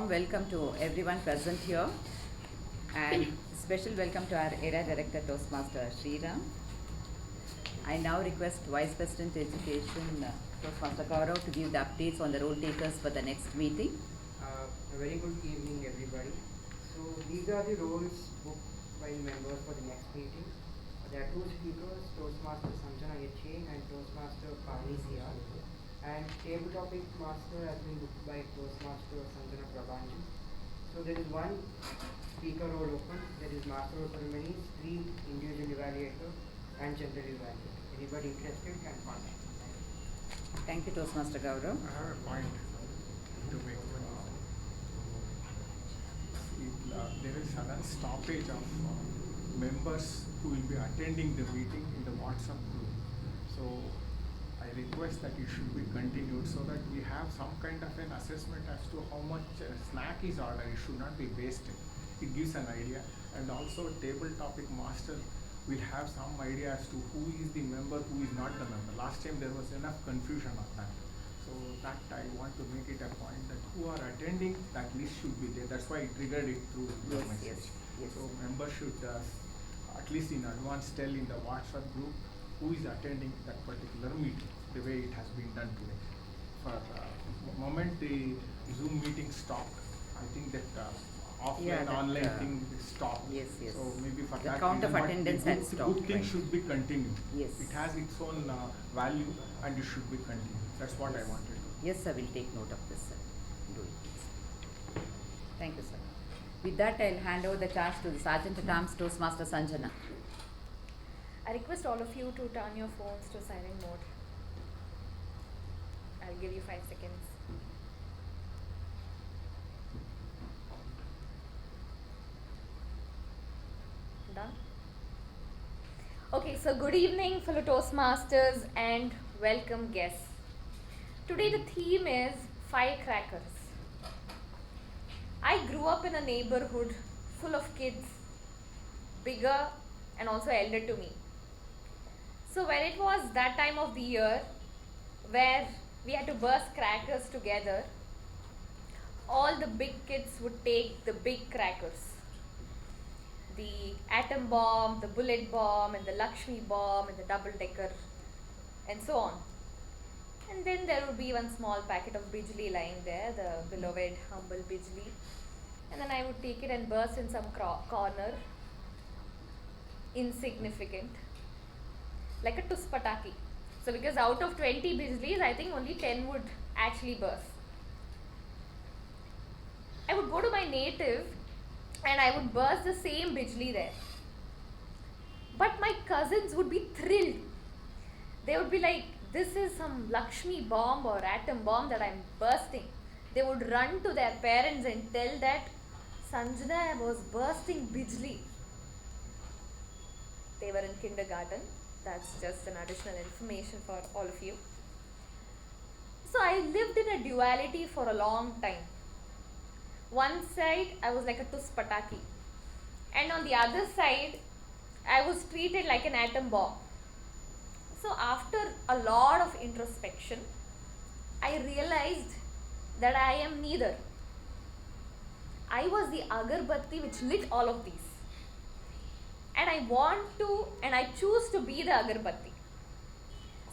welcome to everyone present here, and special welcome to our area director Toastmaster Sriram. I now request Vice President Education Toastmaster Gaurav to give the updates on the role takers for the next meeting. A very good evening, everybody. So these are the roles booked by members for the next meeting. There are two speakers, Toastmaster Sanjana Yeche and Toastmaster Pani Sia. And table topic master has been booked by Toastmaster Sanjana Prabhanji. So there is one speaker role open. There is Master of Ceremonies, 3 individual evaluator and general evaluator. Anybody interested can contact. Thank you, Toastmaster Gaurav. I have a point to make. There is sudden stoppage of members who will be attending the meeting in the WhatsApp group. So I request that it should be continued so that we have some kind of an assessment as to how much snack is ordered. It should not be wasted. It gives an idea. And also table topic master will have some idea as to who is the member, who is not the member. Last time there was enough confusion on that. So that I want to make it a point that who are attending, that list should be there. That's why I triggered it through your message. Yes. So members should at least in advance tell in the WhatsApp group who is attending that particular meeting, the way it has been done today. For the moment the Zoom meeting stopped, I think that online thing stopped. Yes. So maybe for The that count of reason, but attendance the had stopped, good thing right? should be continued. Yes. It has its own value and it should be continued. That's what I wanted to. Yes, sir, we'll take note of this, sir. Do it, please. Thank you, sir. With that, I'll hand over the charge to the Sergeant at Arms Toastmaster Sanjana. I request all of you to turn your phones to silent mode. I'll give you 5 seconds. Done? Okay, so good evening, fellow Toastmasters, and welcome guests. Today the theme is Firecrackers. I grew up in a neighborhood full of kids, bigger and also elder to me. So when it was that time of the year where we had to burst crackers together, all the big kids would take the big crackers. The atom bomb, the bullet bomb, and the Lakshmi bomb, and the double decker, and so on. And then there would be one small packet of Bijli lying there, the beloved humble Bijli. And then I would take it and burst in some corner, insignificant, like a tuspataki. So because out of 20 Bijlis, I think only 10 would actually burst. I would go to my native and I would burst the same Bijli there. But my cousins would be thrilled. They would be like, this is some Lakshmi bomb or atom bomb that I'm bursting. They would run to their parents and tell that Sanjana was bursting Bijli. They were in kindergarten. That's just an additional information for all of you. So I lived in a duality for a long time. One side I was like a tuspataki, and on the other side I was treated like an atom bomb. So after a lot of introspection, I realized that I am neither. I was the agarbatti which lit all of these. And I choose to be the agarbatti.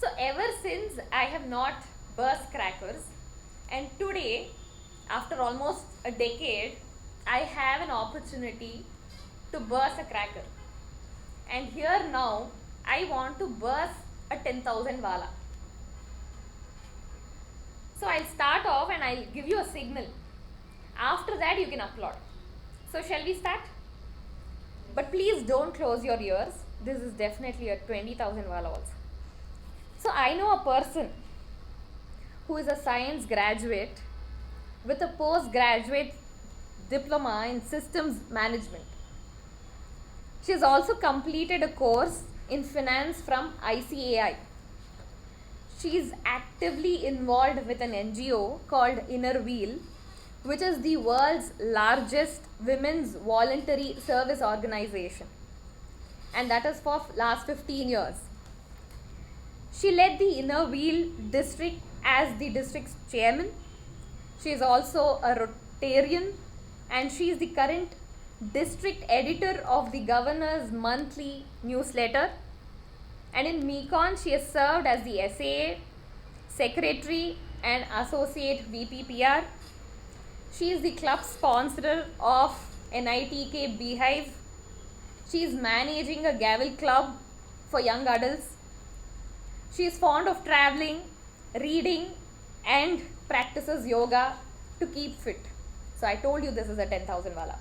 So ever since I have not burst crackers, and today, after almost a decade, I have an opportunity to burst a cracker. And here now, I want to burst a 10,000 wala. So I'll start off and I'll give you a signal. After that, you can applaud. So shall we start? But please don't close your ears. This is definitely a 20,000 wala also. So I know a person who is a science graduate with a postgraduate diploma in systems management. She has also completed a course in finance from ICAI. She is actively involved with an NGO called Inner Wheel, which is the world's largest women's voluntary service organization, and that is for last 15 years. She led the Inner Wheel district as the district's chairman. She is also a Tarian, and she is the current district editor of the Governor's monthly newsletter. And in Mekon, she has served as the SAA, Secretary and Associate VPPR. She is the club sponsor of NITK Beehive. She is managing a Gavel club for young adults. She is fond of traveling, reading, and practices yoga to keep fit. So I told you this is a 10,000 wala.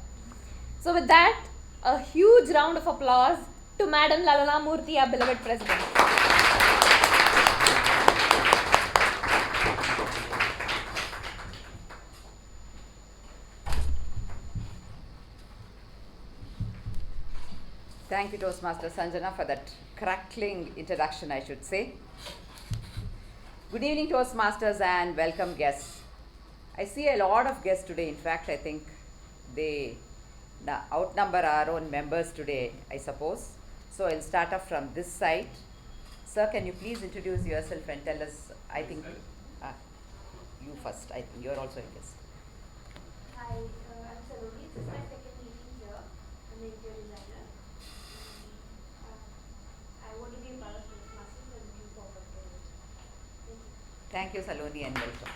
So with that, a huge round of applause to Madam Lalana Murthy, our beloved President. Thank you, Toastmaster Sanjana, for that crackling introduction, I should say. Good evening, Toastmasters, and welcome guests. I see a lot of guests today. In fact, I think they outnumber our own members today, I suppose. So I'll start off from this side. Sir, can you please introduce yourself and tell us, I think, you first. I think you're also a guest. Hi, I'm Saloni. This is my second meeting here. I'm an interior designer. I want to be a part of Toastmasters and looking forward to it. Thank you. Thank you, Saloni, and welcome.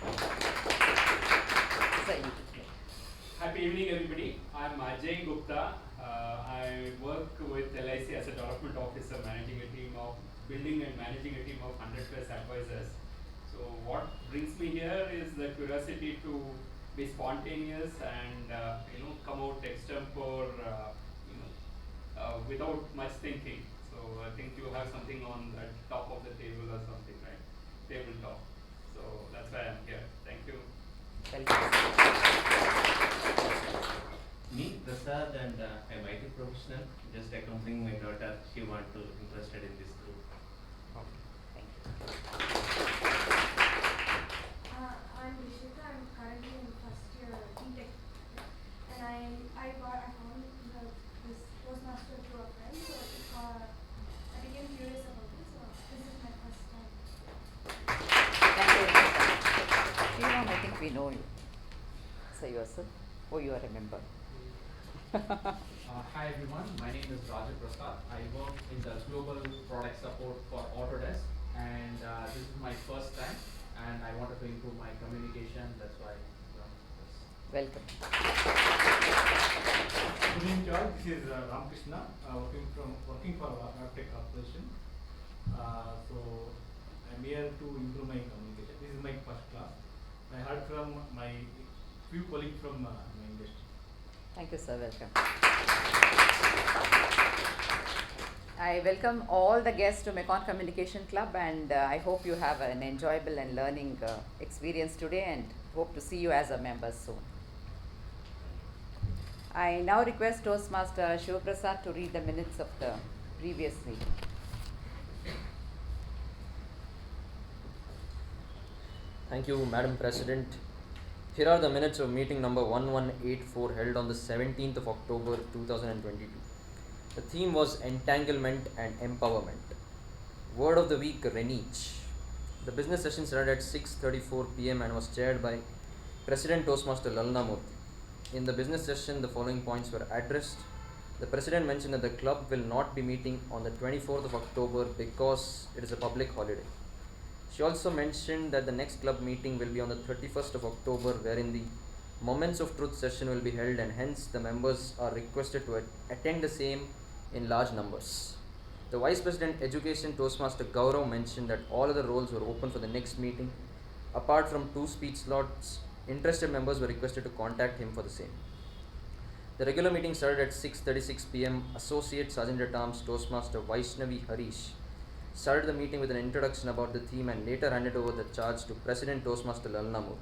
Sir, you. Happy evening, everybody. I'm Ajay Gupta. I work with LIC as a development officer, managing a team of building and managing a team of 100 plus advisors. So what brings me here is the curiosity to be spontaneous and come out extempore, without much thinking. So I think you have something on the top of the table or something, right? Tabletop. So that's why I'm here. Thank you. Me, Prasad, and I'm IT professional, just accompanying my daughter. She wants to interested in this group. Thank you. I'm Rishika. I'm currently in first year BTech, and I found this Toastmaster through a friend, so I became curious about it. So this is my first time. Thank you, Rishika. Sriram, I think we know you. Say yourself. Oh, you are a member. Hi everyone, my name is Raja Prasad. I work in the global product support for Autodesk, and this is my first time, and I wanted to improve my communication. That's why I run this. Welcome. Good evening to all. This is Ramakrishna, working for Arctic Corporation. So I'm here to improve my communication. This is my first class. I heard from my few colleagues from my industry. Thank you, sir. Welcome. I welcome all the guests to Mekon Communication Club, and I hope you have an enjoyable and learning experience today, and hope to see you as a member soon. I now request Toastmaster Shivaprasad to read the minutes of the previous meeting. Thank you, Madam President. Here are the minutes of meeting number 1184 held on the 17th of October 2022. The theme was entanglement and empowerment. Word of the week, Renich. The business session started at 6:34 p.m. and was chaired by President Toastmaster Lalana Murthy. In the business session, the following points were addressed. The President mentioned that the club will not be meeting on the 24th of October because it is a public holiday. She also mentioned that the next club meeting will be on the 31st of October, wherein the Moments of Truth session will be held, and hence the members are requested to attend the same in large numbers. The Vice President Education Toastmaster Gaurav mentioned that all other roles were open for the next meeting. Apart from 2 speech slots, interested members were requested to contact him for the same. The regular meeting started at 6:36 p.m. Associate Sergeant at Arms Toastmaster Vaishnavi Harish started the meeting with an introduction about the theme and later handed over the charge to President Toastmaster Lalana Murthy.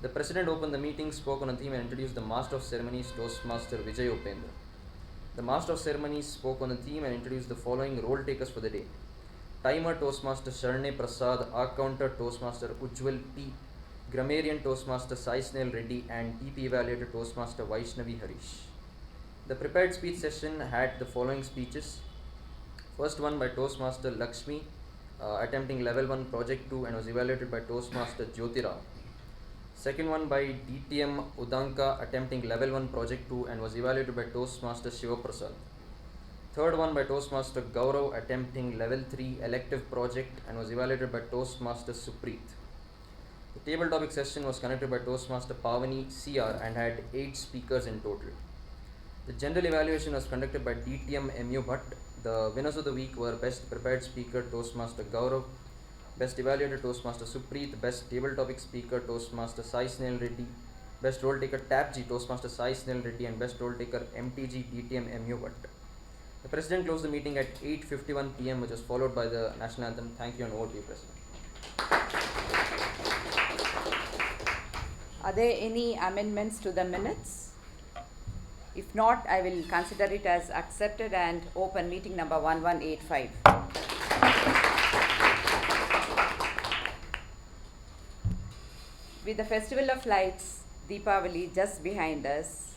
The President opened the meeting, spoke on a theme and introduced the Master of Ceremonies Toastmaster Vijay Upendra. The Master of Ceremonies spoke on the theme and introduced the following role takers for the day. Timer Toastmaster Sharne Prasad, Arc Counter Toastmaster Ujjwal P, Grammarian Toastmaster Sai Snail Reddy, and EP Evaluator Toastmaster Vaishnavi Harish. The prepared speech session had the following speeches. First one by Toastmaster Lakshmi, attempting level 1 project 2, and was evaluated by Toastmaster Jyotirao. Second one by DTM Udanka attempting level 1 project 2 and was evaluated by Toastmaster Shiva Prasad. Third one by Toastmaster Gaurav attempting level 3 elective project and was evaluated by Toastmaster Supreet. The table topic session was conducted by Toastmaster Pavani CR and had 8 speakers in total. The general evaluation was conducted by DTM MU Bhatt. The winners of the week were Best Prepared Speaker Toastmaster Gaurav, Best Evaluator Toastmaster Supreet, Best Table Topic Speaker Toastmaster Sai Snell Reddy, Best Role Taker TAPG Toastmaster Sai Snell Reddy and Best Role Taker MTG DTM MU Bhatt. The President closed the meeting at 8:51 p.m. which was followed by the National Anthem. Thank you and over to you, President. Are there any amendments to the minutes? If not, I will consider it as accepted and open meeting number 1185. With the Festival of Lights, Deepavali, just behind us,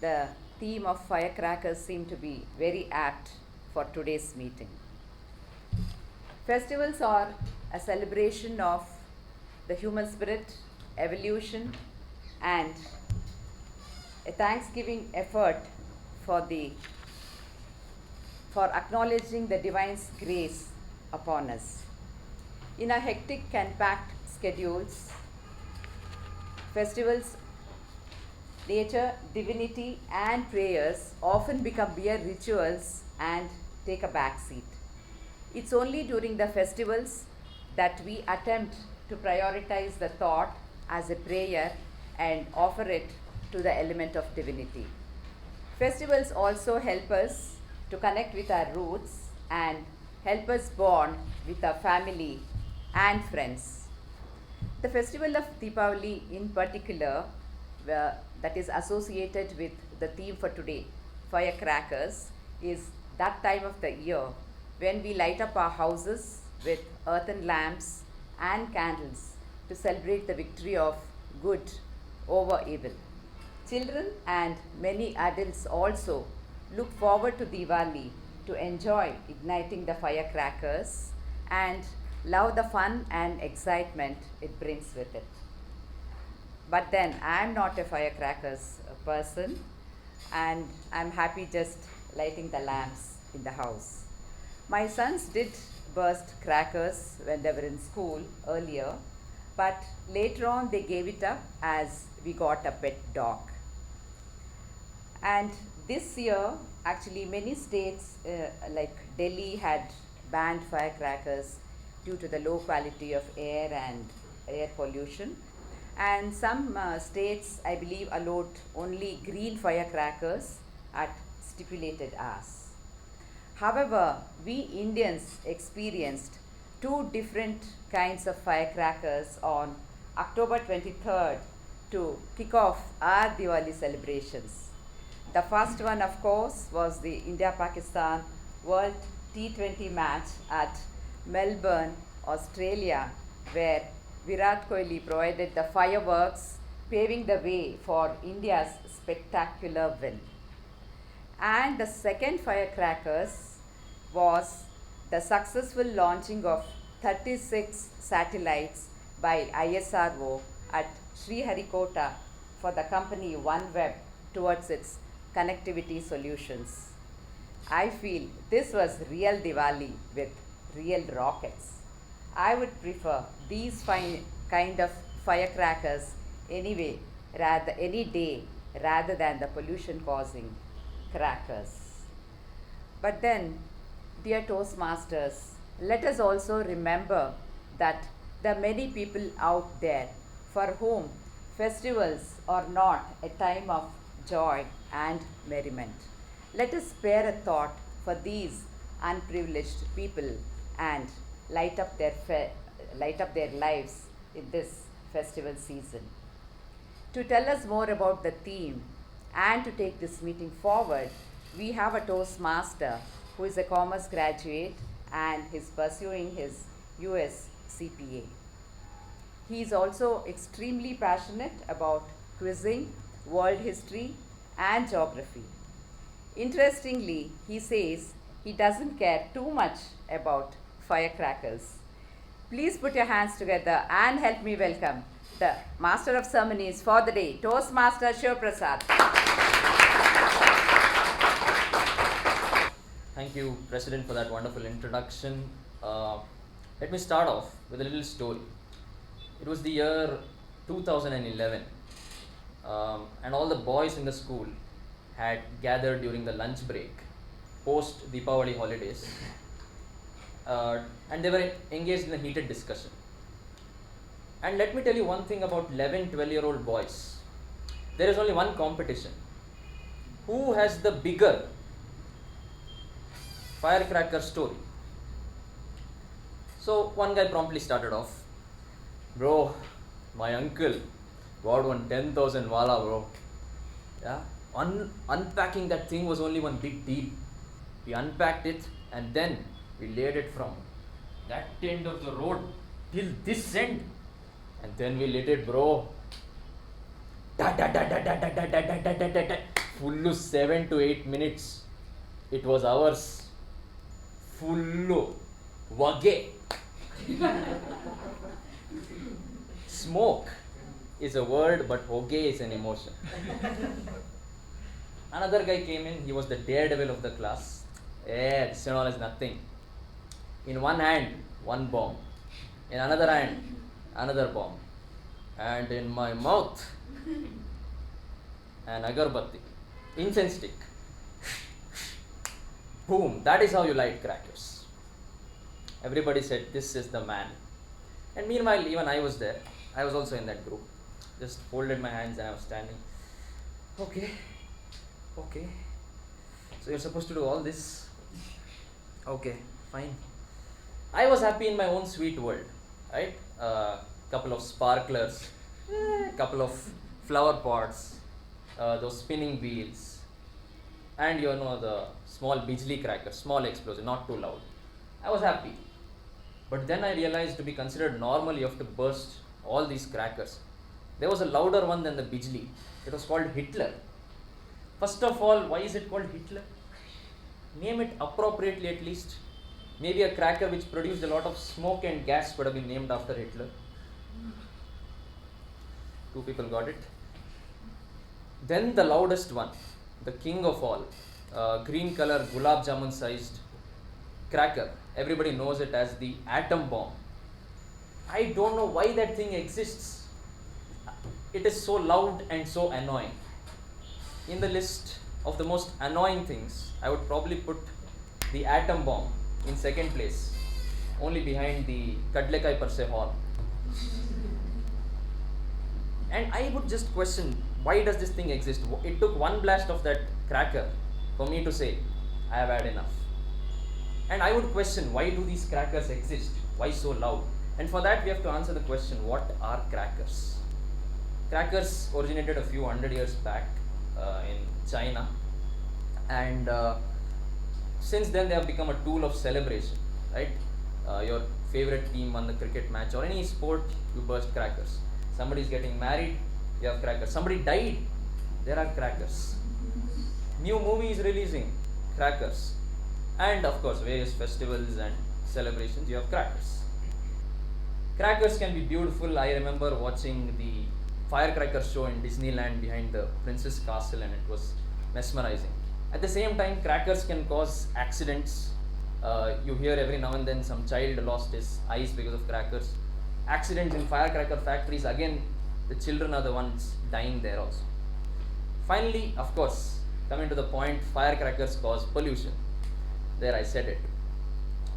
the theme of firecrackers seem to be very apt for today's meeting. Festivals are a celebration of the human spirit, evolution, and a thanksgiving effort for acknowledging the divine's grace upon us. In our hectic and packed schedules, festivals, nature, divinity, and prayers often become mere rituals and take a back seat. It's only during the festivals that we attempt to prioritize the thought as a prayer and offer it to the element of divinity. Festivals also help us to connect with our roots and help us bond with our family and friends. The festival of Deepavali in particular, that is associated with the theme for today, firecrackers, is that time of the year when we light up our houses with earthen lamps and candles to celebrate the victory of good over evil. Children and many adults also look forward to Diwali to enjoy igniting the firecrackers and love the fun and excitement it brings with it. But then I am not a firecrackers person and I'm happy just lighting the lamps in the house. My sons did burst crackers when they were in school earlier, but later on they gave it up as we got a pet dog. And this year, actually many states like Delhi had banned firecrackers due to the low quality of air and air pollution. And some states, I believe, allowed only green firecrackers at stipulated hours. However, we Indians experienced two different kinds of firecrackers on October 23rd to kick off our Diwali celebrations. The first one, of course, was the India-Pakistan World T20 match at Melbourne, Australia, where Virat Kohli provided the fireworks, paving the way for India's spectacular win. And the second firecrackers was the successful launching of 36 satellites by ISRO at Sriharikota for the company OneWeb towards its connectivity solutions. I feel this was real Diwali with real rockets. I would prefer these kind of firecrackers any day rather than the pollution causing crackers. But then, dear Toastmasters, let us also remember that there are many people out there for whom festivals are not a time of joy and merriment. Let us spare a thought for these unprivileged people and light up their lives in this festival season. To tell us more about the theme and to take this meeting forward, we have a Toastmaster who is a commerce graduate and is pursuing his US CPA. He is also extremely passionate about quizzing, world history, and geography. Interestingly, he says he doesn't care too much about firecrackers. Please put your hands together and help me welcome the Master of Ceremonies for the day, Toastmaster Shiv Prasad. Thank you, President, for that wonderful introduction. Let me start off with a little story. It was the year 2011, and all the boys in the school had gathered during the lunch break, post Deepavali holidays, and they were engaged in a heated discussion. And let me tell you one thing about 11, 12-year-old boys. There is only one competition. Who has the bigger firecracker story? So one guy promptly started off, bro, my uncle got one 10,000 wala, bro. Yeah, unpacking that thing was only one big deal. We unpacked it and then we laid it from that end of the road till this end, and then we lit it, bro. Full 7 to 8 minutes. It was ours. Full wage. Smoke is a word, but hoge is an emotion. Another guy came in, he was the daredevil of the class. This and all is nothing. In one hand, one bomb. In another hand, another bomb. And in my mouth, an agarbatti, incense stick. Boom, that is how you light crackers. Everybody said, this is the man. And meanwhile, even I was there. I was also in that group. Just folded my hands and I was standing. Okay. So you're supposed to do all this? Okay, fine. I was happy in my own sweet world, right? Couple of sparklers, couple of flower pots, those spinning wheels, and the small bijli cracker, small explosion, not too loud. I was happy. But then I realized to be considered normal, you have to burst all these crackers. There was a louder one than the bijli. It was called Hitler. First of all, why is it called Hitler? Name it appropriately at least. Maybe a cracker which produced a lot of smoke and gas could have been named after Hitler. 2 people got it. Then the loudest one, the king of all, green color gulab jamun sized cracker. Everybody knows it as the atom bomb. I don't know why that thing exists. It is so loud and so annoying. In the list of the most annoying things, I would probably put the atom bomb in second place, only behind the Kadlekai per se horn. And I would just question, why does this thing exist? It took one blast of that cracker for me to say, I have had enough. And I would question, why do these crackers exist? Why so loud? And for that we have to answer the question, what are crackers? Crackers originated a few 100 years back in China, and since then they have become a tool of celebration, right? Your favorite team won the cricket match or any sport, you burst crackers. Somebody is getting married, you have crackers. Somebody died, there are crackers. New movie is releasing, crackers. And of course various festivals and celebrations, you have crackers. Crackers can be beautiful. I remember watching the Firecrackers show in Disneyland behind the Princess Castle, and it was mesmerizing. At the same time, crackers can cause accidents. You hear every now and then some child lost his eyes because of crackers. Accidents in firecracker factories, again the children are the ones dying there also. Finally, of course, coming to the point, firecrackers cause pollution. There I said it.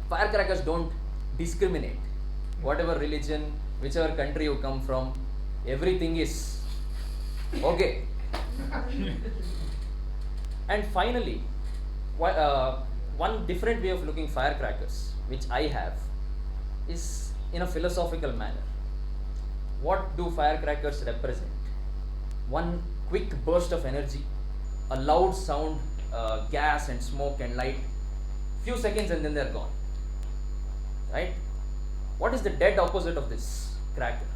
Firecrackers don't discriminate. Whatever religion, whichever country you come from, everything is okay. And finally, one different way of looking firecrackers, which I have, is in a philosophical manner. What do firecrackers represent? One quick burst of energy, a loud sound, gas and smoke and light, few seconds and then they're gone. Right? What is the dead opposite of this cracker?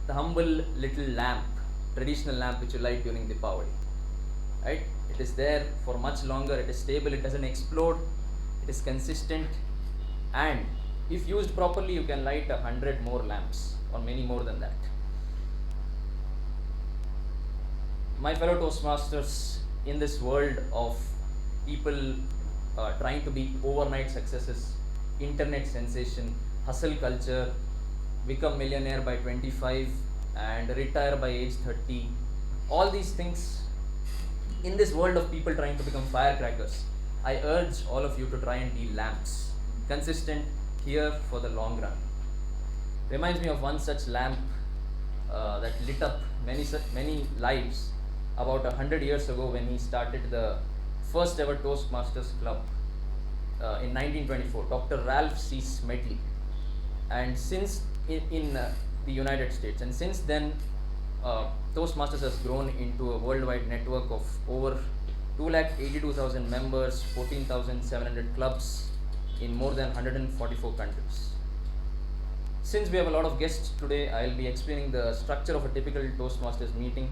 The humble little lamp, traditional lamp which you light during Deepavali. Right? It is there for much longer, it is stable, it doesn't explode, it is consistent, and If used properly, you can light 100 more lamps or many more than that. My fellow Toastmasters, in this world of people trying to be overnight successes, internet sensation, hustle culture, become millionaire by 25 and retire by age 30, all these things, in this world of people trying to become firecrackers, I urge all of you to try and be lamps, consistent, here for the long run. Reminds me of one such lamp that lit up many lives about 100 years ago when he started the first ever Toastmasters Club in 1924, Dr. Ralph C. Smedley. And since in the United States, and since then Toastmasters has grown into a worldwide network of over 282,000 members, 14,700 clubs in more than 144 countries. Since we have a lot of guests today, I will be explaining the structure of a typical Toastmasters meeting.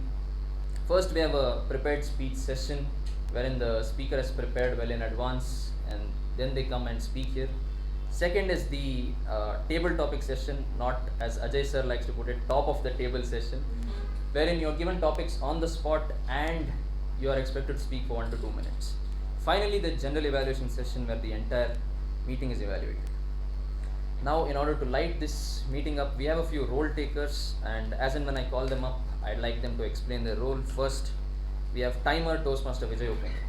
First, we have a prepared speech session wherein the speaker has prepared well in advance and then they come and speak here. Second is the table topic session, not as Ajay sir likes to put it, top of the table session, wherein you are given topics on the spot and you are expected to speak for 1 to 2 minutes. Finally, the general evaluation session where the entire meeting is evaluated. Now, in order to light this meeting up, we have a few role takers, and as and when I call them up, I'd like them to explain their role. First, we have timer Toastmaster Vijay Upendra.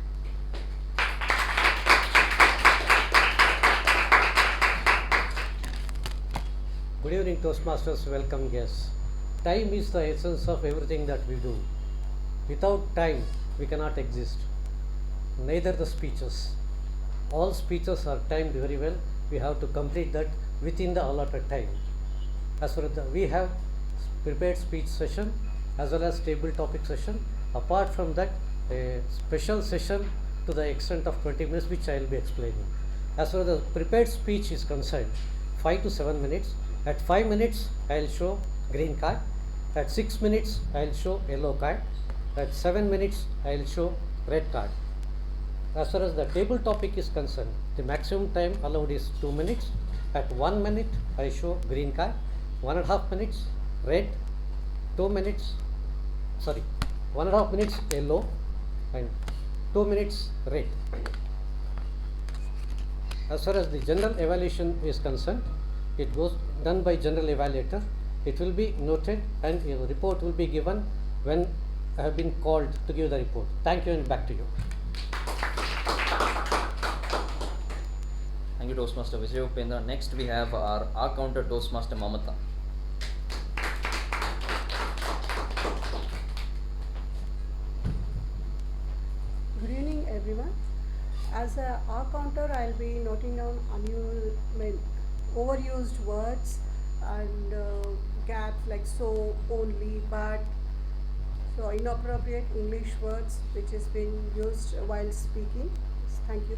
Good evening, Toastmasters. Welcome guests. Time is the essence of everything that we do. Without time, we cannot exist. Neither the speeches. All speeches are timed very well. We have to complete that within the allotted time. As for we have prepared speech session as well as table topic session. Apart from that, a special session to the extent of 20 minutes, which I will be explaining. As far as the prepared speech is concerned, 5 to 7 minutes. At 5 minutes, I will show green card. At 6 minutes, I will show yellow card. At 7 minutes, I will show red card. As far as the table topic is concerned, the maximum time allowed is 2 minutes. At 1 minute, I show green card. 1.5 minutes red. 2 minutes, 1.5 minutes yellow, and 2 minutes red. As far as the general evaluation is concerned, it goes done by general evaluator. It will be noted and a report will be given when I have been called to give the report. Thank you, and back to you. Thank you, Toastmaster Vijay Upendra. Next, we have our counter Toastmaster Mamata. Good evening, everyone. As a R counter, I'll be noting down overused words and gaps like so, only, but, so inappropriate English words which has been used while speaking. Thank you.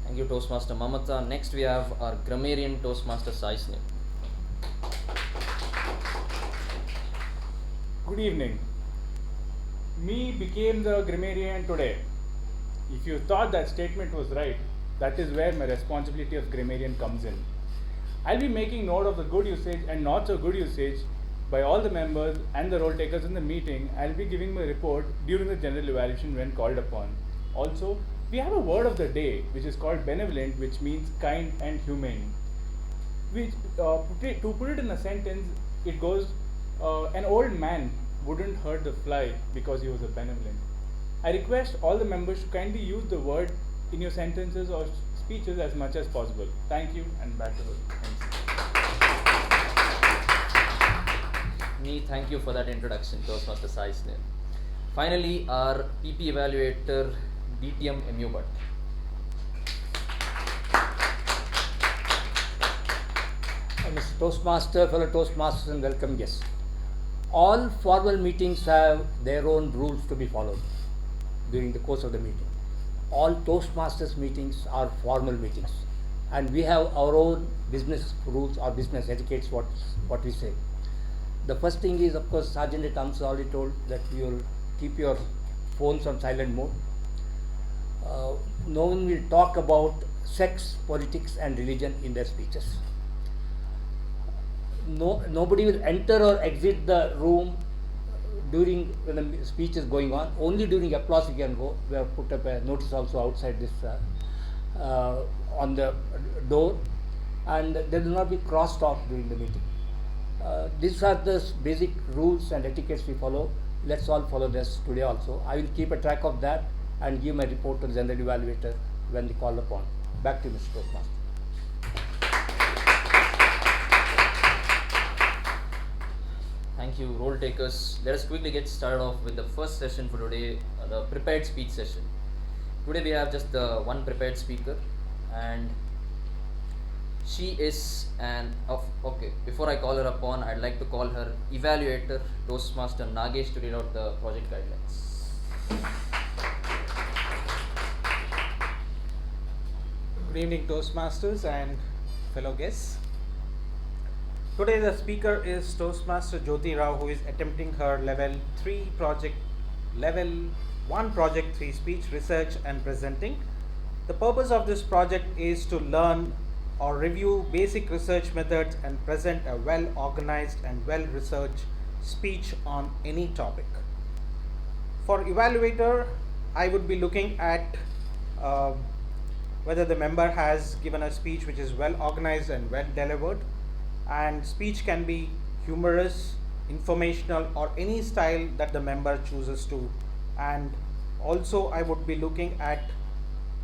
Thank you, Toastmaster Mamata. Next, we have our grammarian Toastmaster Sai Sneha. Good evening. Me became the grammarian today. If you thought that statement was right, that is where my responsibility of grammarian comes in. I'll be making note of the good usage and not so good usage by all the members and the role takers in the meeting. I'll be giving my report during the general evaluation when called upon. Also, we have a word of the day which is called benevolent, which means kind and humane. Which, to put it in a sentence, it goes, an old man wouldn't hurt the fly because he was a benevolent. I request all the members to kindly use the word in your sentences or speeches as much as possible. Thank you, and back to the Me, thank you for that introduction, Toastmaster Sai Sneha. Finally, our PP evaluator, DTM MU Bhatt. Mr. Toastmaster, fellow Toastmasters, and welcome guests. All formal meetings have their own rules to be followed during the course of the meeting. All Toastmasters meetings are formal meetings, and we have our own business rules or business etiquettes, what we say. The first thing is, of course, Sergeant at Arms already told that you will keep your phones on silent mode. no one will talk about sex, politics, and religion in their speeches. Nobody will enter or exit the room during when the speech is going on. Only during applause you can go. We have put up a notice also outside this on the door, and there will not be cross talk during the meeting. These are the basic rules and etiquettes we follow. Let's all follow this today also. I will keep a track of that and give my report to the general evaluator when they call upon. Back to you, Mr. Toastmaster. Thank you, roll takers. Let us quickly get started off with the first session for today, the prepared speech session. Today we have just the one prepared speaker, and she is okay, before I call her upon, I'd like to call her evaluator, Toastmaster Nagesh, to read out the project guidelines. Good evening, Toastmasters and fellow guests. Today the speaker is Toastmaster Jyoti Rao, who is attempting her level 1 project 3 speech, research and presenting. The purpose of this project is to learn or review basic research methods and present a well organized and well researched speech on any topic. For evaluator, I would be looking at whether the member has given a speech which is well organized and well delivered, and speech can be humorous, informational, or any style that the member chooses to. And also I would be looking at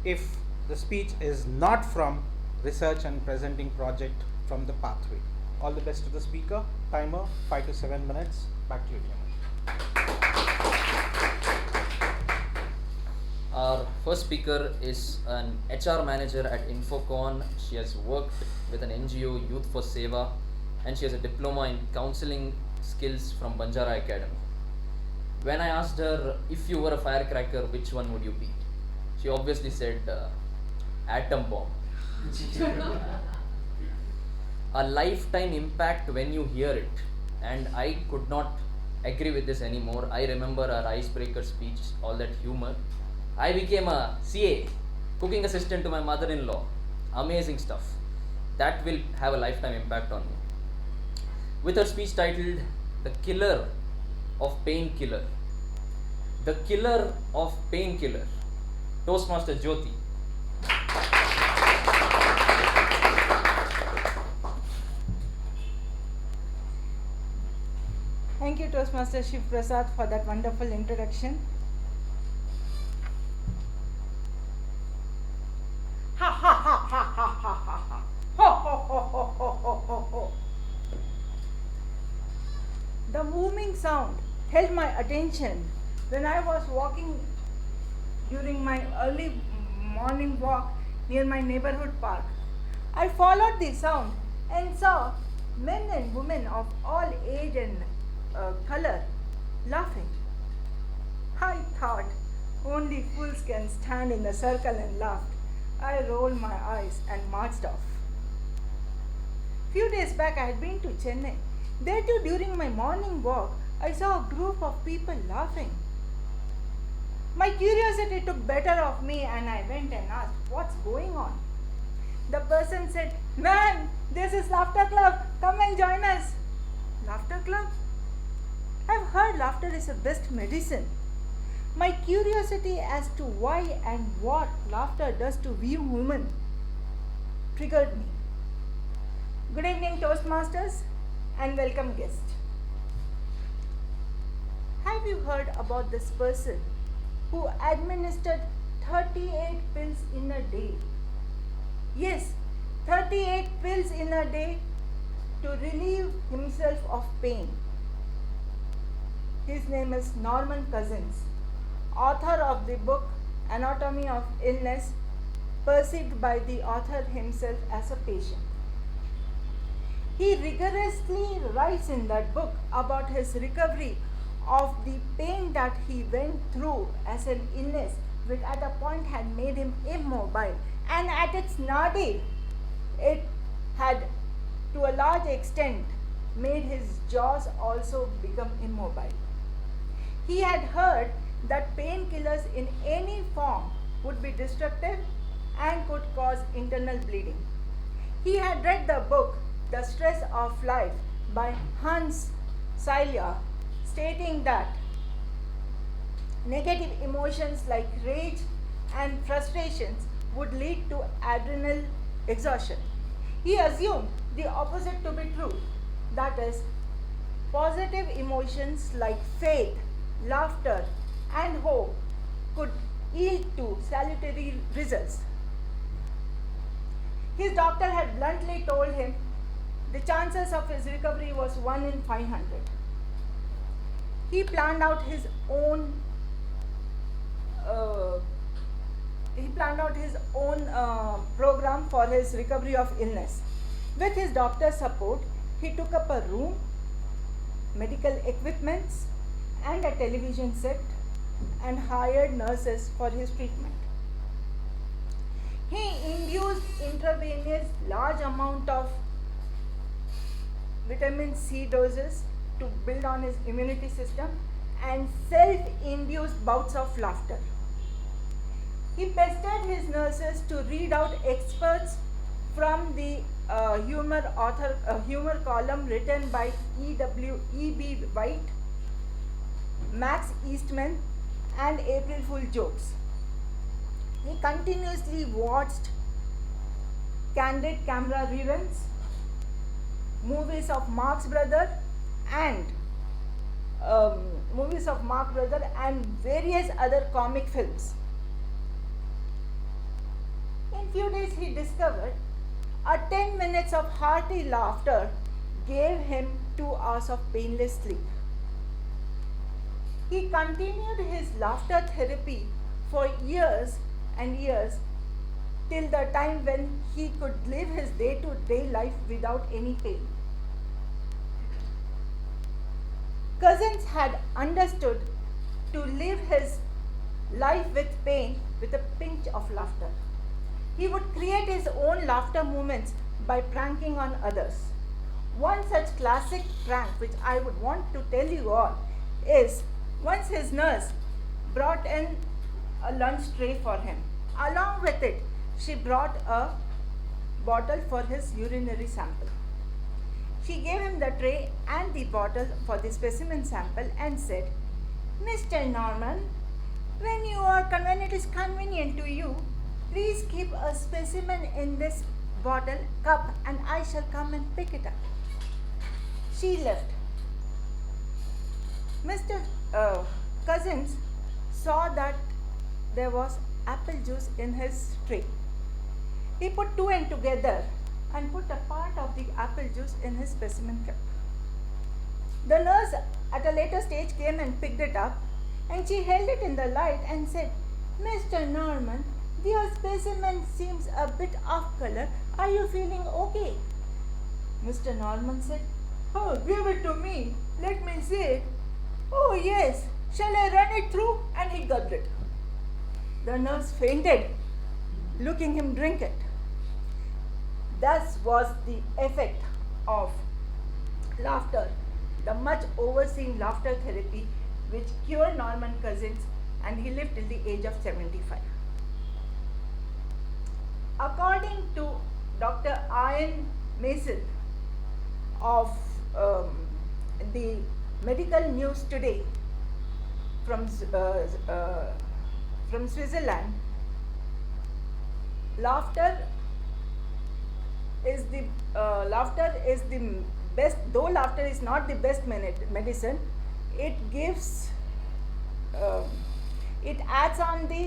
if the speech is not from research and presenting project from the pathway. All the best to the speaker. Timer 5 to 7 minutes. Back to you, Chairman. Our first speaker is an HR manager at Infocon. She has worked with an NGO, Youth for Seva, and she has a diploma in counseling skills from Banjara Academy. When I asked her, if you were a firecracker, which one would you be? She obviously said atom bomb. A lifetime impact when you hear it, and I could not agree with this anymore. I remember her icebreaker speech, all that humor. I became a CA, cooking assistant to my mother-in-law. Amazing stuff. That will have a lifetime impact on me. With her speech titled The Killer of Painkiller. The Killer of Painkiller. Toastmaster Jyoti. Thank you, Toastmaster Shiv Prasad, for that wonderful introduction. Ha ha ha ha ha ha ha ha. Ho ho ho ho ho ho ho ho. The booming sound held my attention when I was walking during my early morning walk near my neighborhood park. I followed the sound and saw men and women of all age and color laughing. I thought only fools can stand in a circle and laugh. I rolled my eyes and marched off. Few days back I had been to Chennai. There too, during my morning walk, I saw a group of people laughing. My curiosity took better of me and I went and asked, what's going on? The person said, man, this is Laughter Club. Come and join us. Laughter Club? I've heard laughter is the best medicine. My curiosity as to why and what laughter does to we women triggered me. Good evening, Toastmasters, and welcome guests. Have you heard about this person who administered 38 pills in a day? Yes, 38 pills in a day to relieve himself of pain. His name is Norman Cousins, author of the book Anatomy of Illness, perceived by the author himself as a patient. He rigorously writes in that book about his recovery of the pain that he went through as an illness, which at a point had made him immobile, and at its nadir, it had to a large extent made his jaws also become immobile. He had heard that painkillers in any form would be destructive and could cause internal bleeding. He had read the book The Stress of Life by Hans Seiler, stating that negative emotions like rage and frustrations would lead to adrenal exhaustion. He assumed the opposite to be true, that is, positive emotions like faith, laughter, and hope could yield to salutary results. His doctor had bluntly told him the chances of his recovery was 1 in 500. He planned out his own program for his recovery of illness. With his doctor's support, he took up a room, medical equipments, and a television set, and hired nurses for his treatment. He induced intravenous large amount of vitamin C doses to build on his immunity system and self-induced bouts of laughter. He pestered his nurses to read out experts from the humor column written by E.B. White, Max Eastman, and April Fool jokes. He continuously watched candid camera reruns, movies of Marx Brother and various other comic films. In few days he discovered a 10 minutes of hearty laughter gave him 2 hours of painless sleep. He continued his laughter therapy for years and years till the time when he could live his day-to-day life without any pain. Cousins had understood to live his life with pain with a pinch of laughter. He would create his own laughter moments by pranking on others. One such classic prank which I would want to tell you all is once his nurse brought in a lunch tray for him. Along with it, she brought a bottle for his urinary sample. She gave him the tray and the bottle for the specimen sample and said, "Mr. Norman, when it is convenient to you, please keep a specimen in this bottle cup and I shall come and pick it up." She left. Mr. Cousins saw that there was apple juice in his tray. He put 2 and together and put a part of the apple juice in his specimen cup. The nurse at a later stage came and picked it up, and she held it in the light and said, "Mr. Norman, your specimen seems a bit off color. Are you feeling okay?" Mr. Norman said, "Oh, give it to me. Let me see it." "Oh, yes. Shall I run it through?" And he gulped it. The nurse fainted, looking him drink it. Thus was the effect of laughter, the much overseen laughter therapy which cured Norman Cousins, and he lived till the age of 75. According to Dr. Ian Mason of the Medical News Today from Switzerland, laughter is the best. Though laughter is not the best medicine, it gives it adds on the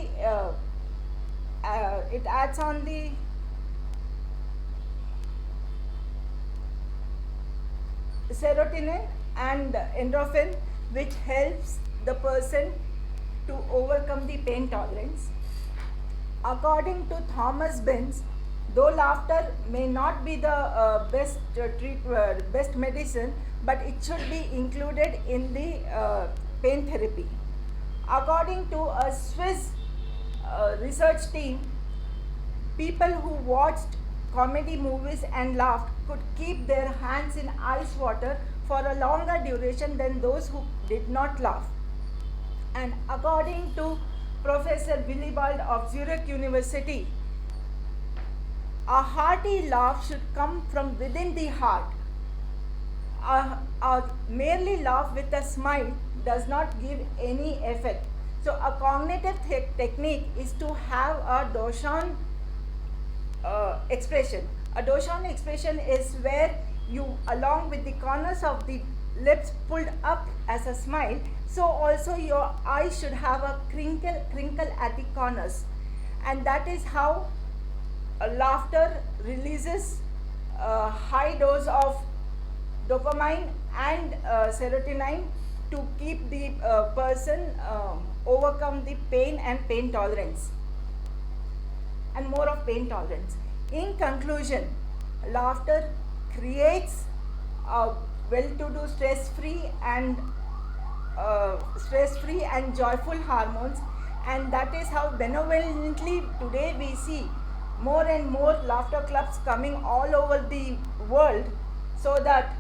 serotonin and endorphin, which helps the person to overcome the pain tolerance. According to Thomas Benz, though laughter may not be the best medicine, but it should be included in the pain therapy. According to a Swiss research team, people who watched comedy movies and laughed could keep their hands in ice water for a longer duration than those who did not laugh. And according to Professor Willibald of Zurich University, a hearty laugh should come from within the heart. A merely laugh with a smile does not give any effect. So a cognitive technique is to have a Doshan expression. A Doshan expression is where you, along with the corners of the lips pulled up as a smile, so also your eyes should have a crinkle at the corners, and that is how laughter releases a high dose of dopamine and serotonin to keep the person overcome the pain and pain tolerance, and more of pain tolerance. In conclusion, laughter creates a well-to-do stress-free and joyful hormones, and that is how benevolently today we see more and more laughter clubs coming all over the world, so that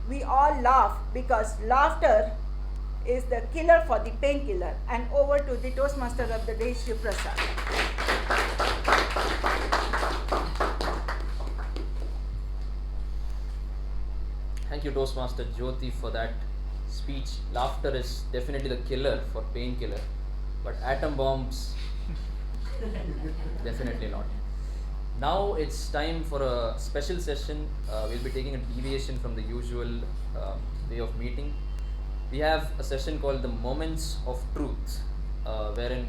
we all laugh, because laughter is the killer for the painkiller. And over to the Toastmaster of the day, Shiv Prasad. Thank you, Toastmaster Jyoti, for that speech. Laughter is definitely the killer for painkiller, but atom bombs, definitely not. Now it's time for a special session. We'll be taking a deviation from the usual way of meeting. We have a session called the Moments of Truth, wherein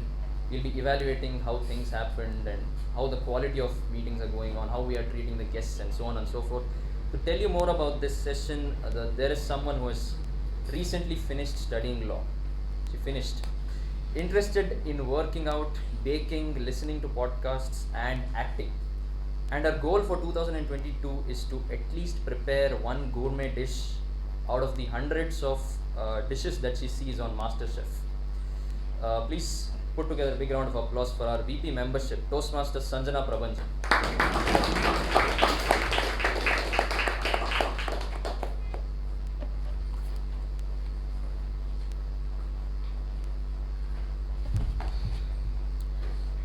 we'll be evaluating how things happened and how the quality of meetings are going on, how we are treating the guests, and so on and so forth. To tell you more about this session, there is someone who has recently finished studying law. She finished. Interested in working out, baking, listening to podcasts, and acting. And her goal for 2022 is to at least prepare one gourmet dish out of the hundreds of dishes that she sees on MasterChef. Please put together a big round of applause for our VP membership, Toastmaster Sanjana Prabhanjan.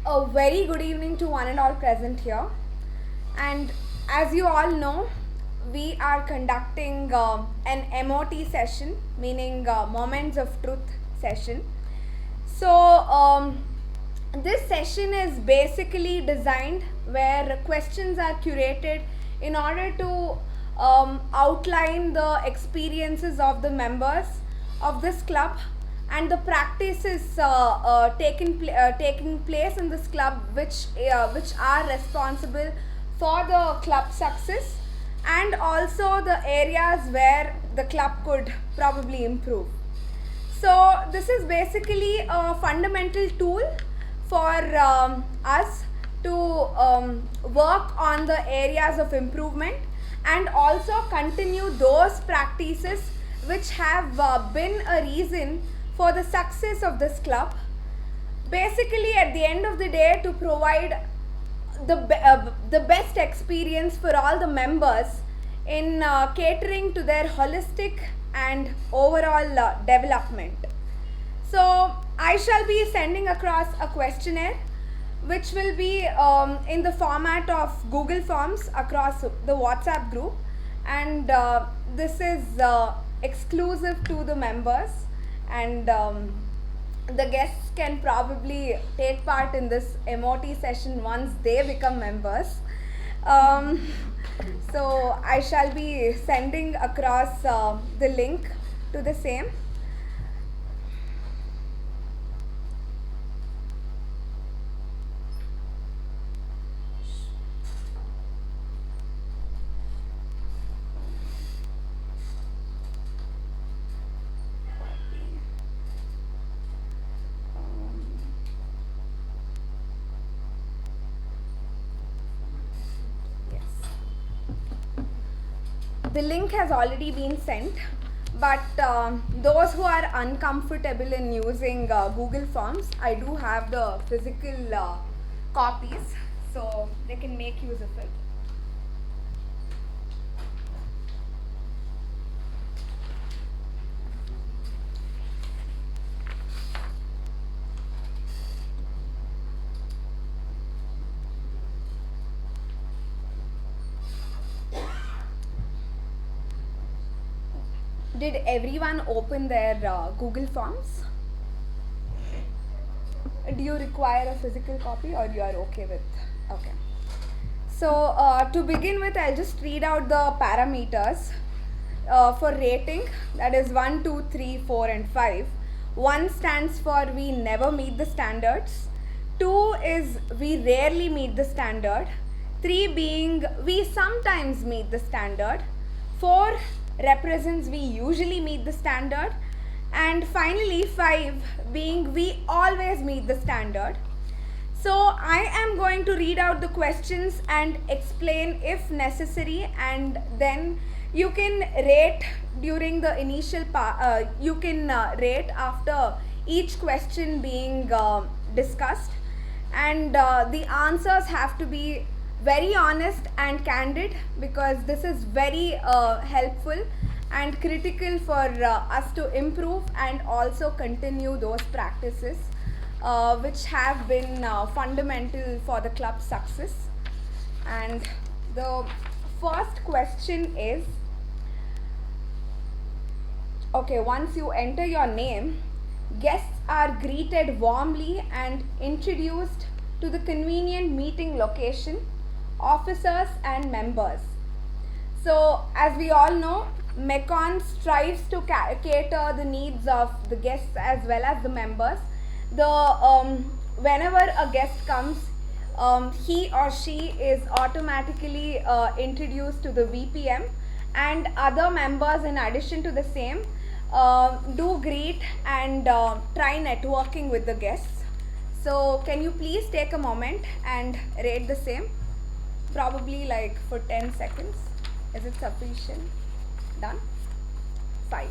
A very good evening to one and all present here. And as you all know, we are conducting an MOT session, meaning Moments of Truth session. So this session is basically designed where questions are curated in order to outline the experiences of the members of this club and the practices taking place in this club, which are responsible for the club success, and also the areas where the club could probably improve. So this is basically a fundamental tool for us to work on the areas of improvement and also continue those practices which have been a reason for the success of this club. Basically, at the end of the day, to provide the best experience for all the members in catering to their holistic and overall development. So I shall be sending across a questionnaire which will be in the format of Google Forms across the WhatsApp group, and this is exclusive to the members, and the guests can probably take part in this MOT session once they become members. So I shall be sending across the link to the same. The link has already been sent, but those who are uncomfortable in using Google Forms, I do have the physical copies, so they can make use of it. Did everyone open their Google Forms? Do you require a physical copy or you are okay with? Okay. So to begin with, I'll just read out the parameters for rating, that is 1, 2, 3, 4 and 5. 1 stands for we never meet the standards. 2 is we rarely meet the standard. 3 being we sometimes meet the standard. 4 represents we usually meet the standard. And finally 5 being we always meet the standard. So I am going to read out the questions and explain if necessary, and then you can rate during the initial part, you can rate after each question being discussed, and the answers have to be very honest and candid, because this is very helpful and critical for us to improve and also continue those practices which have been fundamental for the club's success. And the first question is, okay, once you enter your name, guests are greeted warmly and introduced to the convenient meeting location, officers and members. So as we all know, MECON strives to cater the needs of the guests as well as the members. Whenever a guest comes, he or she is automatically introduced to the VPM, and other members in addition to the same do greet and try networking with the guests. So can you please take a moment and rate the same, probably like for 10 seconds. Is it sufficient? Done? 5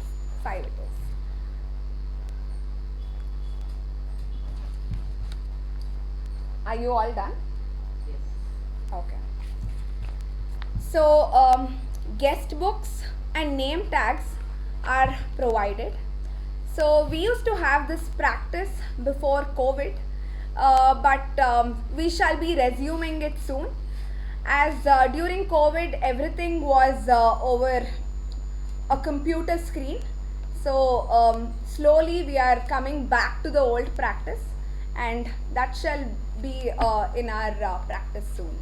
it is. Are you all done? Yes. Okay. So guest books and name tags are provided. So we used to have this practice before COVID, but we shall be resuming it soon, as during COVID everything was over a computer screen. So slowly we are coming back to the old practice, and that shall be in our practice soon.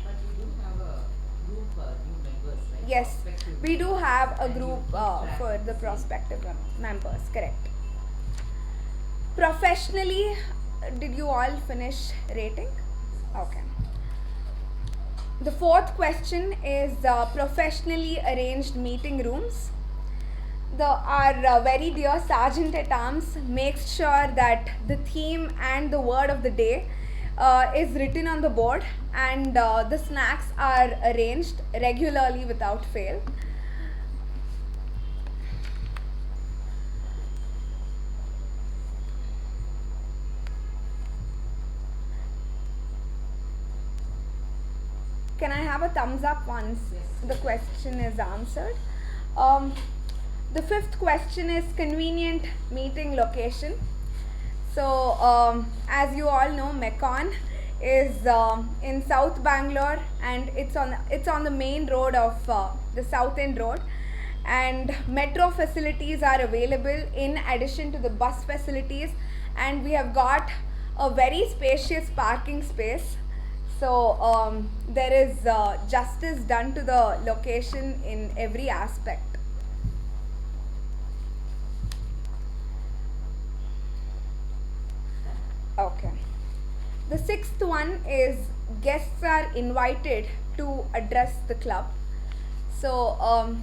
But you do have a group new members, right? Yes, Prospective we do members. have a And you group keep track for and the see. prospective members, correct. Professionally, did you all finish rating? Okay. The fourth question is professionally arranged meeting rooms. Our very dear Sergeant at Arms makes sure that the theme and the word of the day is written on the board, and the snacks are arranged regularly without fail. Can I have a thumbs up once the question is answered? The fifth question is convenient meeting location. So as you all know, MECON is in South Bangalore, and it's on the main road of the South End Road, and metro facilities are available in addition to the bus facilities, and we have got a very spacious parking space. So there is justice done to the location in every aspect. Okay. The sixth one is guests are invited to address the club. So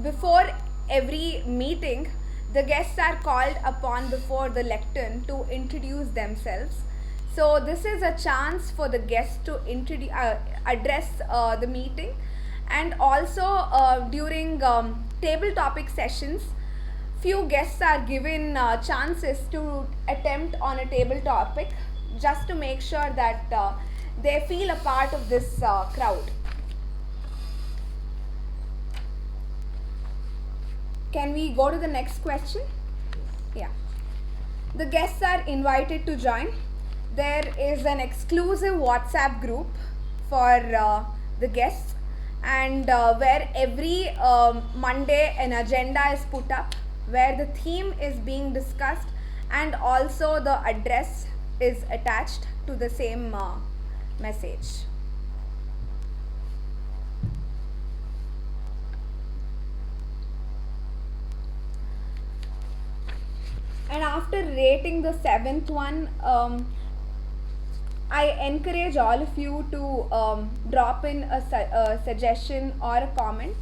before every meeting, the guests are called upon before the lectern to introduce themselves. So this is a chance for the guests to address the meeting, and also during table topic sessions, few guests are given chances to attempt on a table topic, just to make sure that they feel a part of this crowd. Can we go to the next question? Yeah. The guests are invited to join. There is an exclusive WhatsApp group for the guests, and where every Monday an agenda is put up where the theme is being discussed and also the address is attached to the same message. And after rating the 7th one, I encourage all of you to drop in a suggestion or a comment.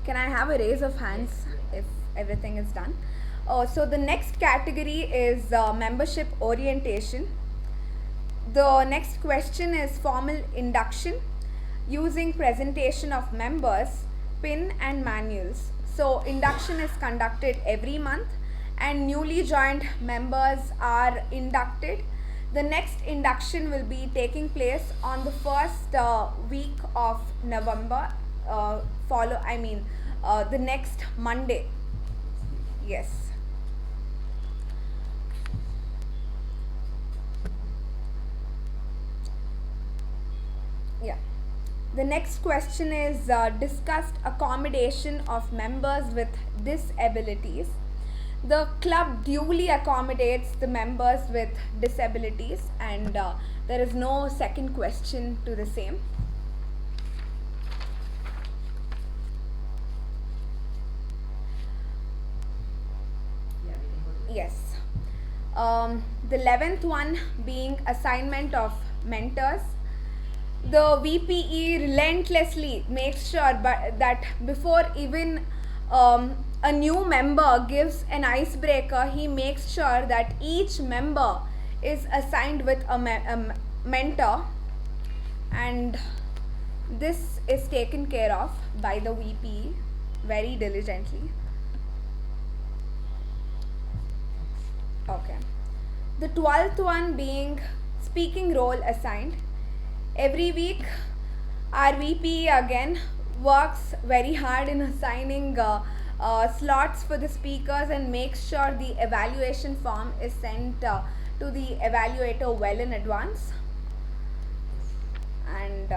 Can I have a raise of hands if everything is done? So the next category is membership orientation. The next question is formal induction using presentation of members, pin and manuals. So induction is conducted every month and newly joined members are inducted. The next induction will be taking place on the first week of November. The next Monday. Yes. Yeah. The next question is discussed accommodation of members with disabilities. The club duly accommodates the members with disabilities and there is no second question to the same. Yes. The 11th one being assignment of mentors. The VPE relentlessly makes sure that before even a new member gives an icebreaker, he makes sure that each member is assigned with a mentor, and this is taken care of by the VPE very diligently. Okay. The 12th one being speaking role assigned. Every week our VP again works very hard in assigning slots for the speakers and makes sure the evaluation form is sent to the evaluator well in advance. And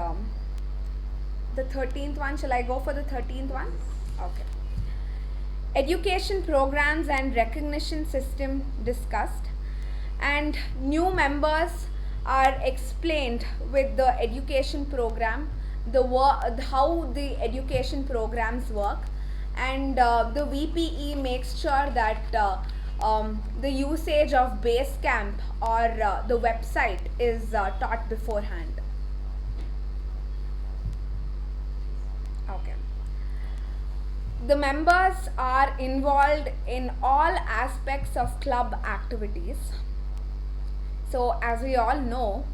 the 13th one, shall I go for the 13th one? Okay. Education programs and recognition system discussed, and new members are explained with the education program, how the education programs work, and the VPE makes sure that the usage of Basecamp or the website is taught beforehand. Okay. The members are involved in all aspects of club activities. So as we all know,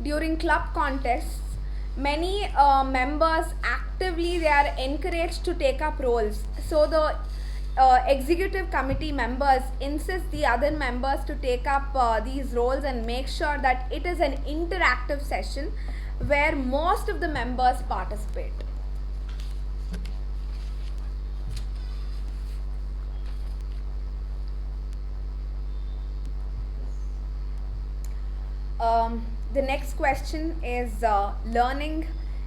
during club contests, many members actively they are encouraged to take up roles. So the executive committee members insist the other members to take up these roles and make sure that it is an interactive session where most of the members participate. The next question is learning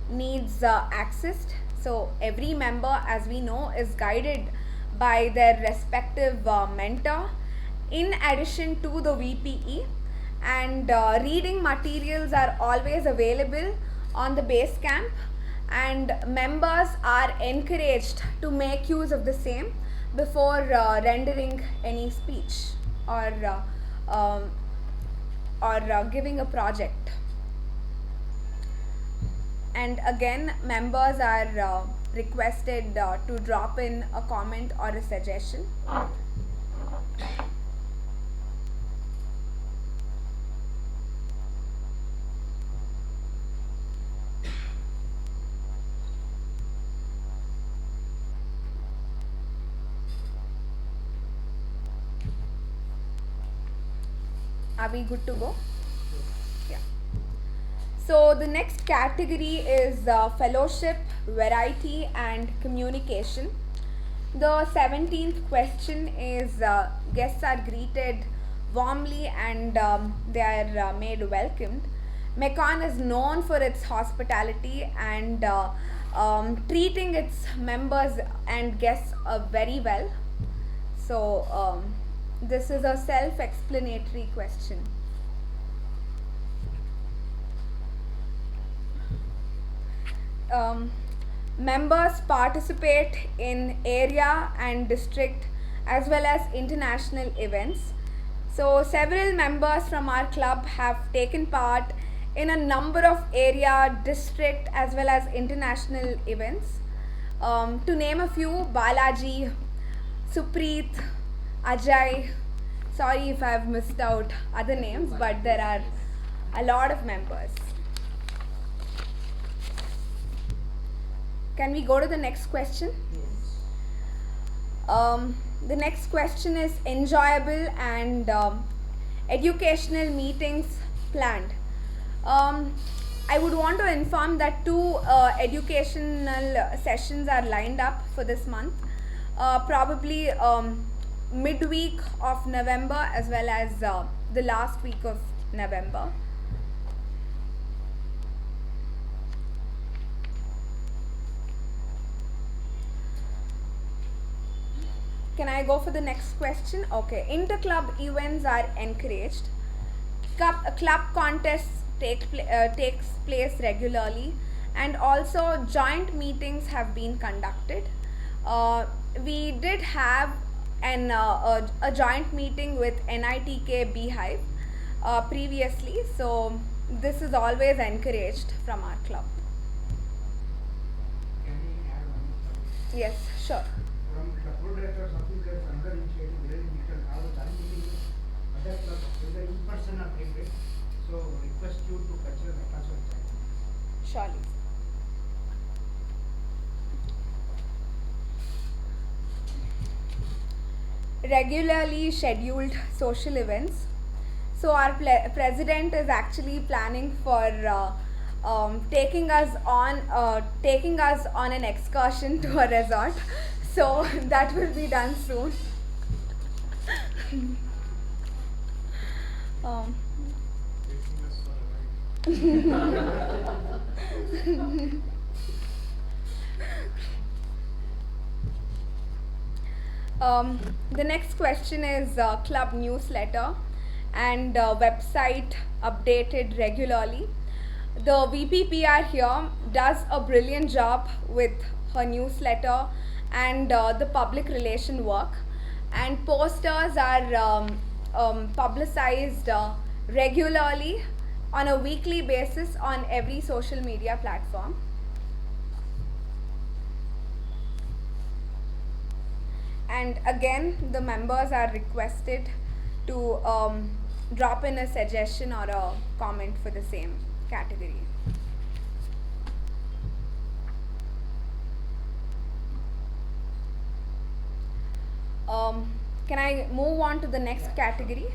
needs access. So every member, as we know, is guided by their respective mentor in addition to the VPE, and reading materials are always available on the Basecamp, and members are encouraged to make use of the same before rendering any speech or giving a project. And again, members are requested to drop in a comment or a suggestion. Are we good to go? Yeah. So the next category is fellowship, variety and communication. The 17th question is guests are greeted warmly and they are made welcomed. Macon is known for its hospitality and treating its members and guests very well. So this is a self-explanatory question. Members participate in area and district as well as international events. So several members from our club have taken part in a number of area, district as well as international events. To name a few, Balaji, Supreet, Ajay, sorry if I have missed out other names, but there are a lot of members. Can we go to the next question? The next question is enjoyable and educational meetings planned. I would want to inform that 2 educational sessions are lined up for this month, probably midweek of November as well as the last week of November. Can I go for the next question? Okay. Inter-club events are encouraged. Club contests takes place regularly, and also joint meetings have been conducted. We did have a joint meeting with NITK Beehive previously, so this is always encouraged from our club. Can we add one? Yes, sure. From the board directors office, there's another initiative where we can have a joint meeting with other clubs, whether in person or hybrid. So request you to consider that as well. Surely. Regularly scheduled social events. So our president is actually planning for taking us on an excursion to a resort. So that will be done soon. The next question is club newsletter and website updated regularly. The VPPR here does a brilliant job with her newsletter and the public relation work, and posters are publicized regularly on a weekly basis on every social media platform. And again, the members are requested to drop in a suggestion or a comment for the same category. Can I move on to the next category?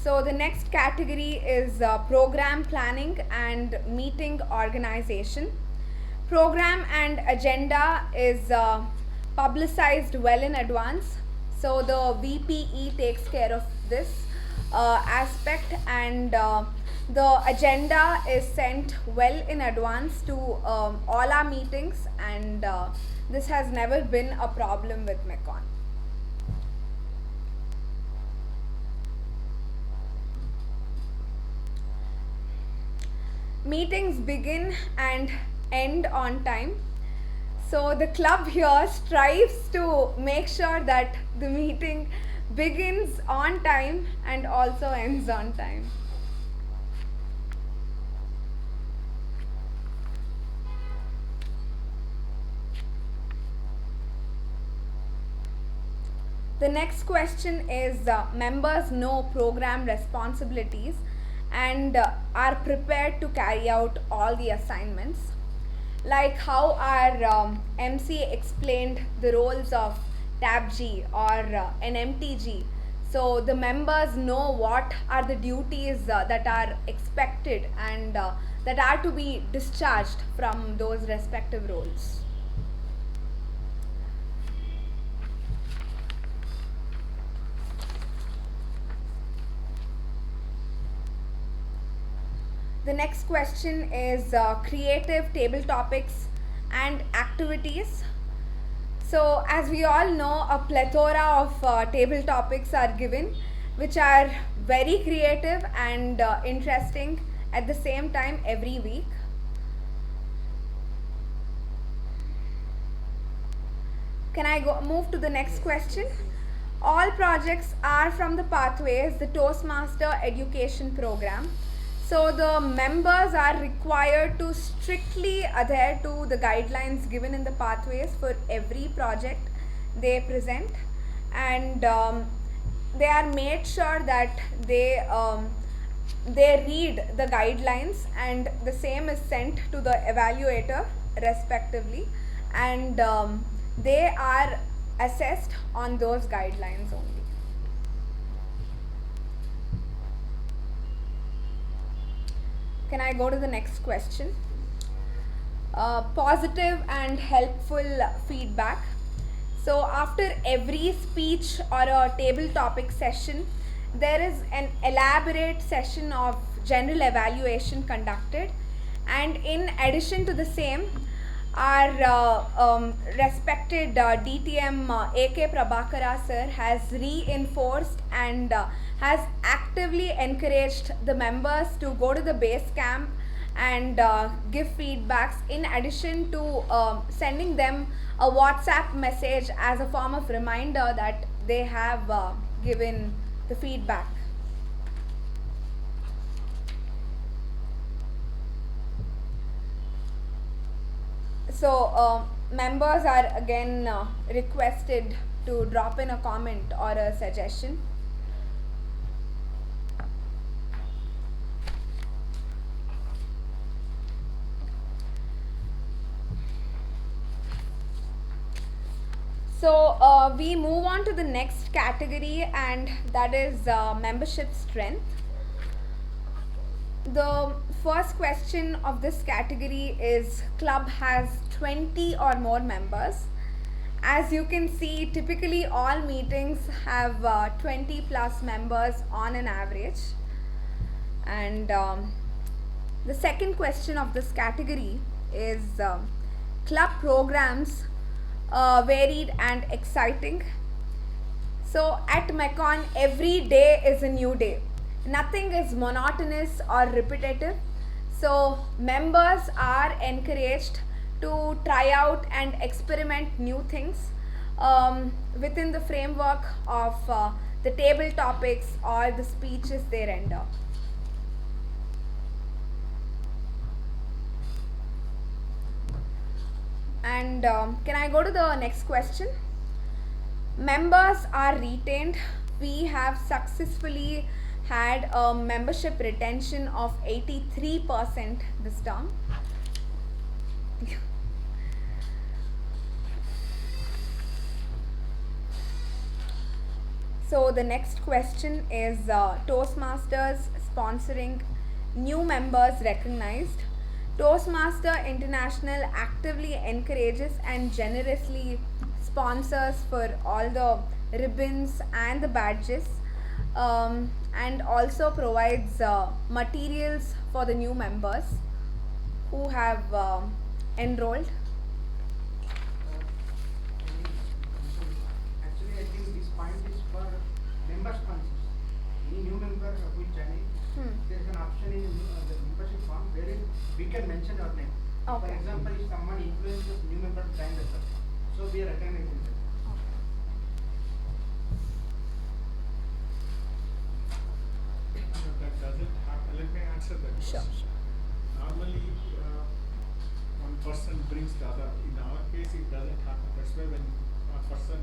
So the next category is program planning and meeting organization. Program and agenda is publicized well in advance. So the VPE takes care of this aspect, and the agenda is sent well in advance to all our meetings, and this has never been a problem with Macon. Meetings begin and end on time. So the club here strives to make sure that the meeting begins on time and also ends on time. The next question is members know program responsibilities and are prepared to carry out all the assignments, like how our MC explained the roles of Tab G or an MTG. so the members know what are the duties that are expected and that are to be discharged from those respective roles. The next question is creative table topics and activities. So, as we all know, a plethora of table topics are given, which are very creative and interesting at the same time every week. Can I move to the next question? All projects are from the Pathways, the Toastmaster education program. So the members are required to strictly adhere to the guidelines given in the Pathways for every project they present, and they are made sure that they read the guidelines, and the same is sent to the evaluator respectively, and they are assessed on those guidelines only. Can I go to the next question? Positive and helpful feedback. So after every speech or a table topic session, there is an elaborate session of general evaluation conducted, and in addition to the same, our respected DTM AK Prabhakara sir has reinforced and has actively encouraged the members to go to the base camp and give feedbacks, in addition to sending them a WhatsApp message as a form of reminder that they have given the feedback. So members are again requested to drop in a comment or a suggestion. So we move on to the next category, and that is membership strength. The first question of this category is: club has 20 or more members. As you can see, typically all meetings have 20 plus members on an average. And the second question of this category is club programs varied and exciting. So at Mekon, every day is a new day. Nothing is monotonous or repetitive. So members are encouraged to try out and experiment new things within the framework of the table topics or the speeches they render. And can I go to the next question? Members are retained. We have successfully had a membership retention of 83% this term. So the next question is Toastmasters sponsoring new members recognized. Toastmaster International actively encourages and generously sponsors for all the ribbons and the badges, and also provides materials for the new members who have enrolled. Actually, I think this point is for member sponsors. Any new member who is joining, there is an option in the membership form wherein we can mention our name. Okay. For example, if someone influences new member to join the club, so we are recognizing them. That doesn't happen. Let me answer that Sure. question. Normally, one person brings the other. In our case, it doesn't happen. That's why when a person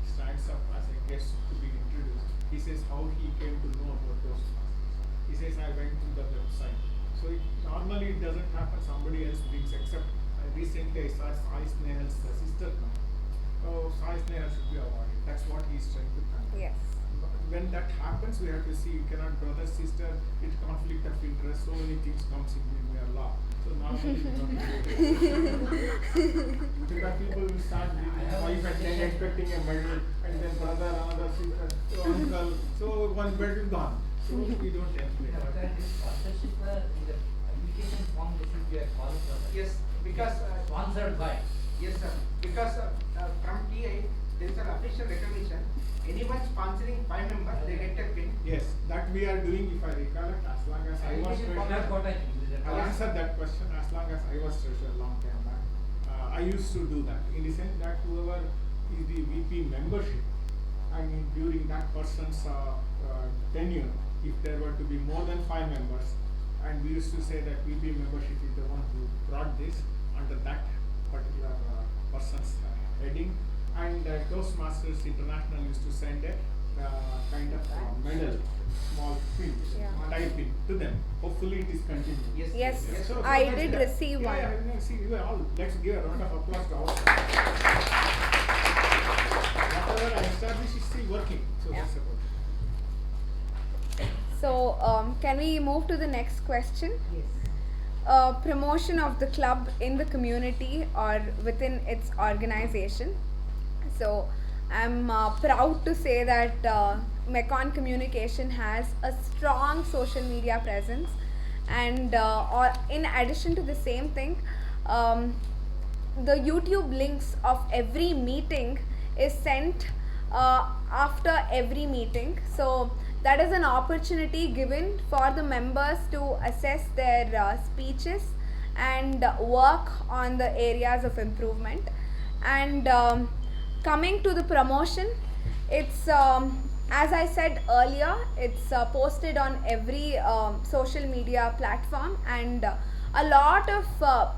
stands up as a guest to be introduced, he says how he came to know about those masters. He says, I went to the website. So normally it doesn't happen. Somebody else brings, except recently I saw Sai Snehal's sister now. Oh, Sai Snehal should be awarded. That's what he's trying to convey. Yes. when that happens, we have to see, you cannot brother, sister, it's conflict of interest, so many things comes in your law. So normally we don't do it. Because people will start giving wife and then expecting a medal, and then brother, another sister, so uncle, so one medal gone. So we don't template. Sponsorship is a application form that should be a call for. Yes, because Sponsored by. yes, sir. Because from TI, there is an official recognition. Anyone sponsoring 5 members, they get a pin. Yes, that we are doing, if I recollect, as long as I was treasurer. I'll answer that question. As long as I was treasurer long time back, I used to do that. In the sense that whoever is the VP membership, I mean during that person's tenure, if there were to be more than 5 members, and we used to say that VP membership is the one who brought this under that particular person's heading. And Toastmasters International used to send a kind of medal, small pin, tie pin to them. Hopefully it is continued. Yes, So I that's did that. receive one. Yeah, see, you all, let's give a round of applause to ourselves. Whatever I established is still working. So that's about it. So, can we move to the next question? Yes. Promotion of the club in the community or within its organization. So, I'm proud to say that Mecon Communication has a strong social media presence, and in addition to the same thing, the YouTube links of every meeting is sent after every meeting. So that is an opportunity given for the members to assess their speeches and work on the areas of improvement. And coming to the promotion, it's as I said earlier, it's posted on every social media platform, and a lot of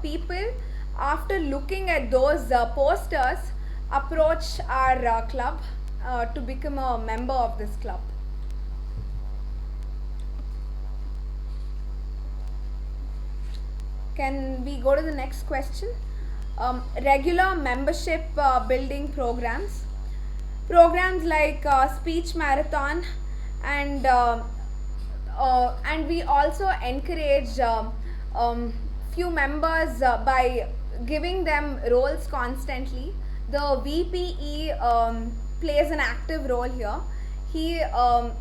people, after looking at those posters, approach our club to become a member of this club. Can we go to the next question? Regular membership building programs like speech marathon, and we also encourage few members by giving them roles constantly. The VPE plays an active role here. He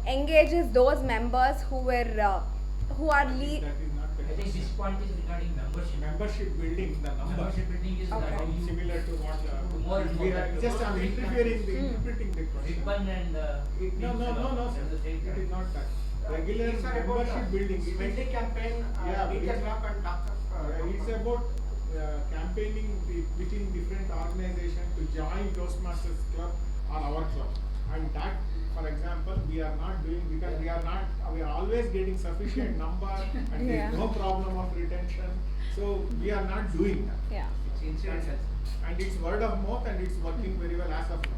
engages those members who are lead. I think this point is regarding membership. Membership building, the number. Membership building is how you similar to what more and we more. are just interfering, interpreting the question. Ribbon and No, sir. It is not that. Regular These are about membership building. friendly campaign, beat the club and talk. It's about campaigning within different organizations to join Toastmasters Club or our club. And that, for example, we are not doing because we are always getting sufficient number and there is no problem of retention. So we are not doing that. Yeah. It's insurance. And it's word of mouth and it's working very well as of now.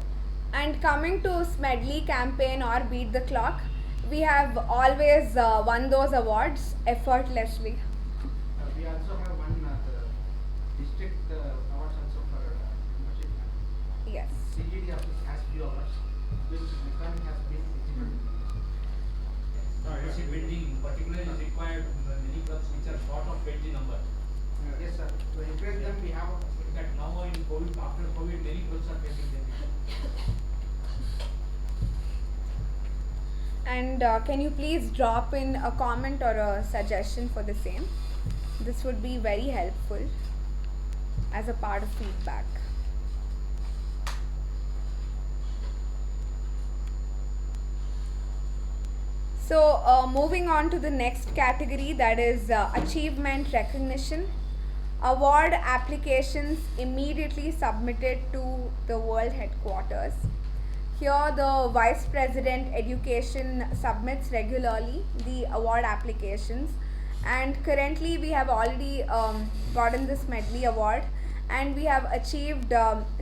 And coming to Smedley campaign or Beat the Clock, we have always won those awards effortlessly. We also have one district awards also for membership. Yes. CGD office has few awards, which Mecon has been eligible. membership building in particular is required many clubs which are short of 20 number. Yes, sir. To encourage them, we have. In fact, now in COVID, after COVID, many clubs are facing them. And can you please drop in a comment or a suggestion for the same? This would be very helpful as a part of feedback. So moving on to the next category, that is achievement recognition. Award applications immediately submitted to the world headquarters. Here the Vice President Education submits regularly the award applications, and currently we have already gotten this Medley Award, and we have achieved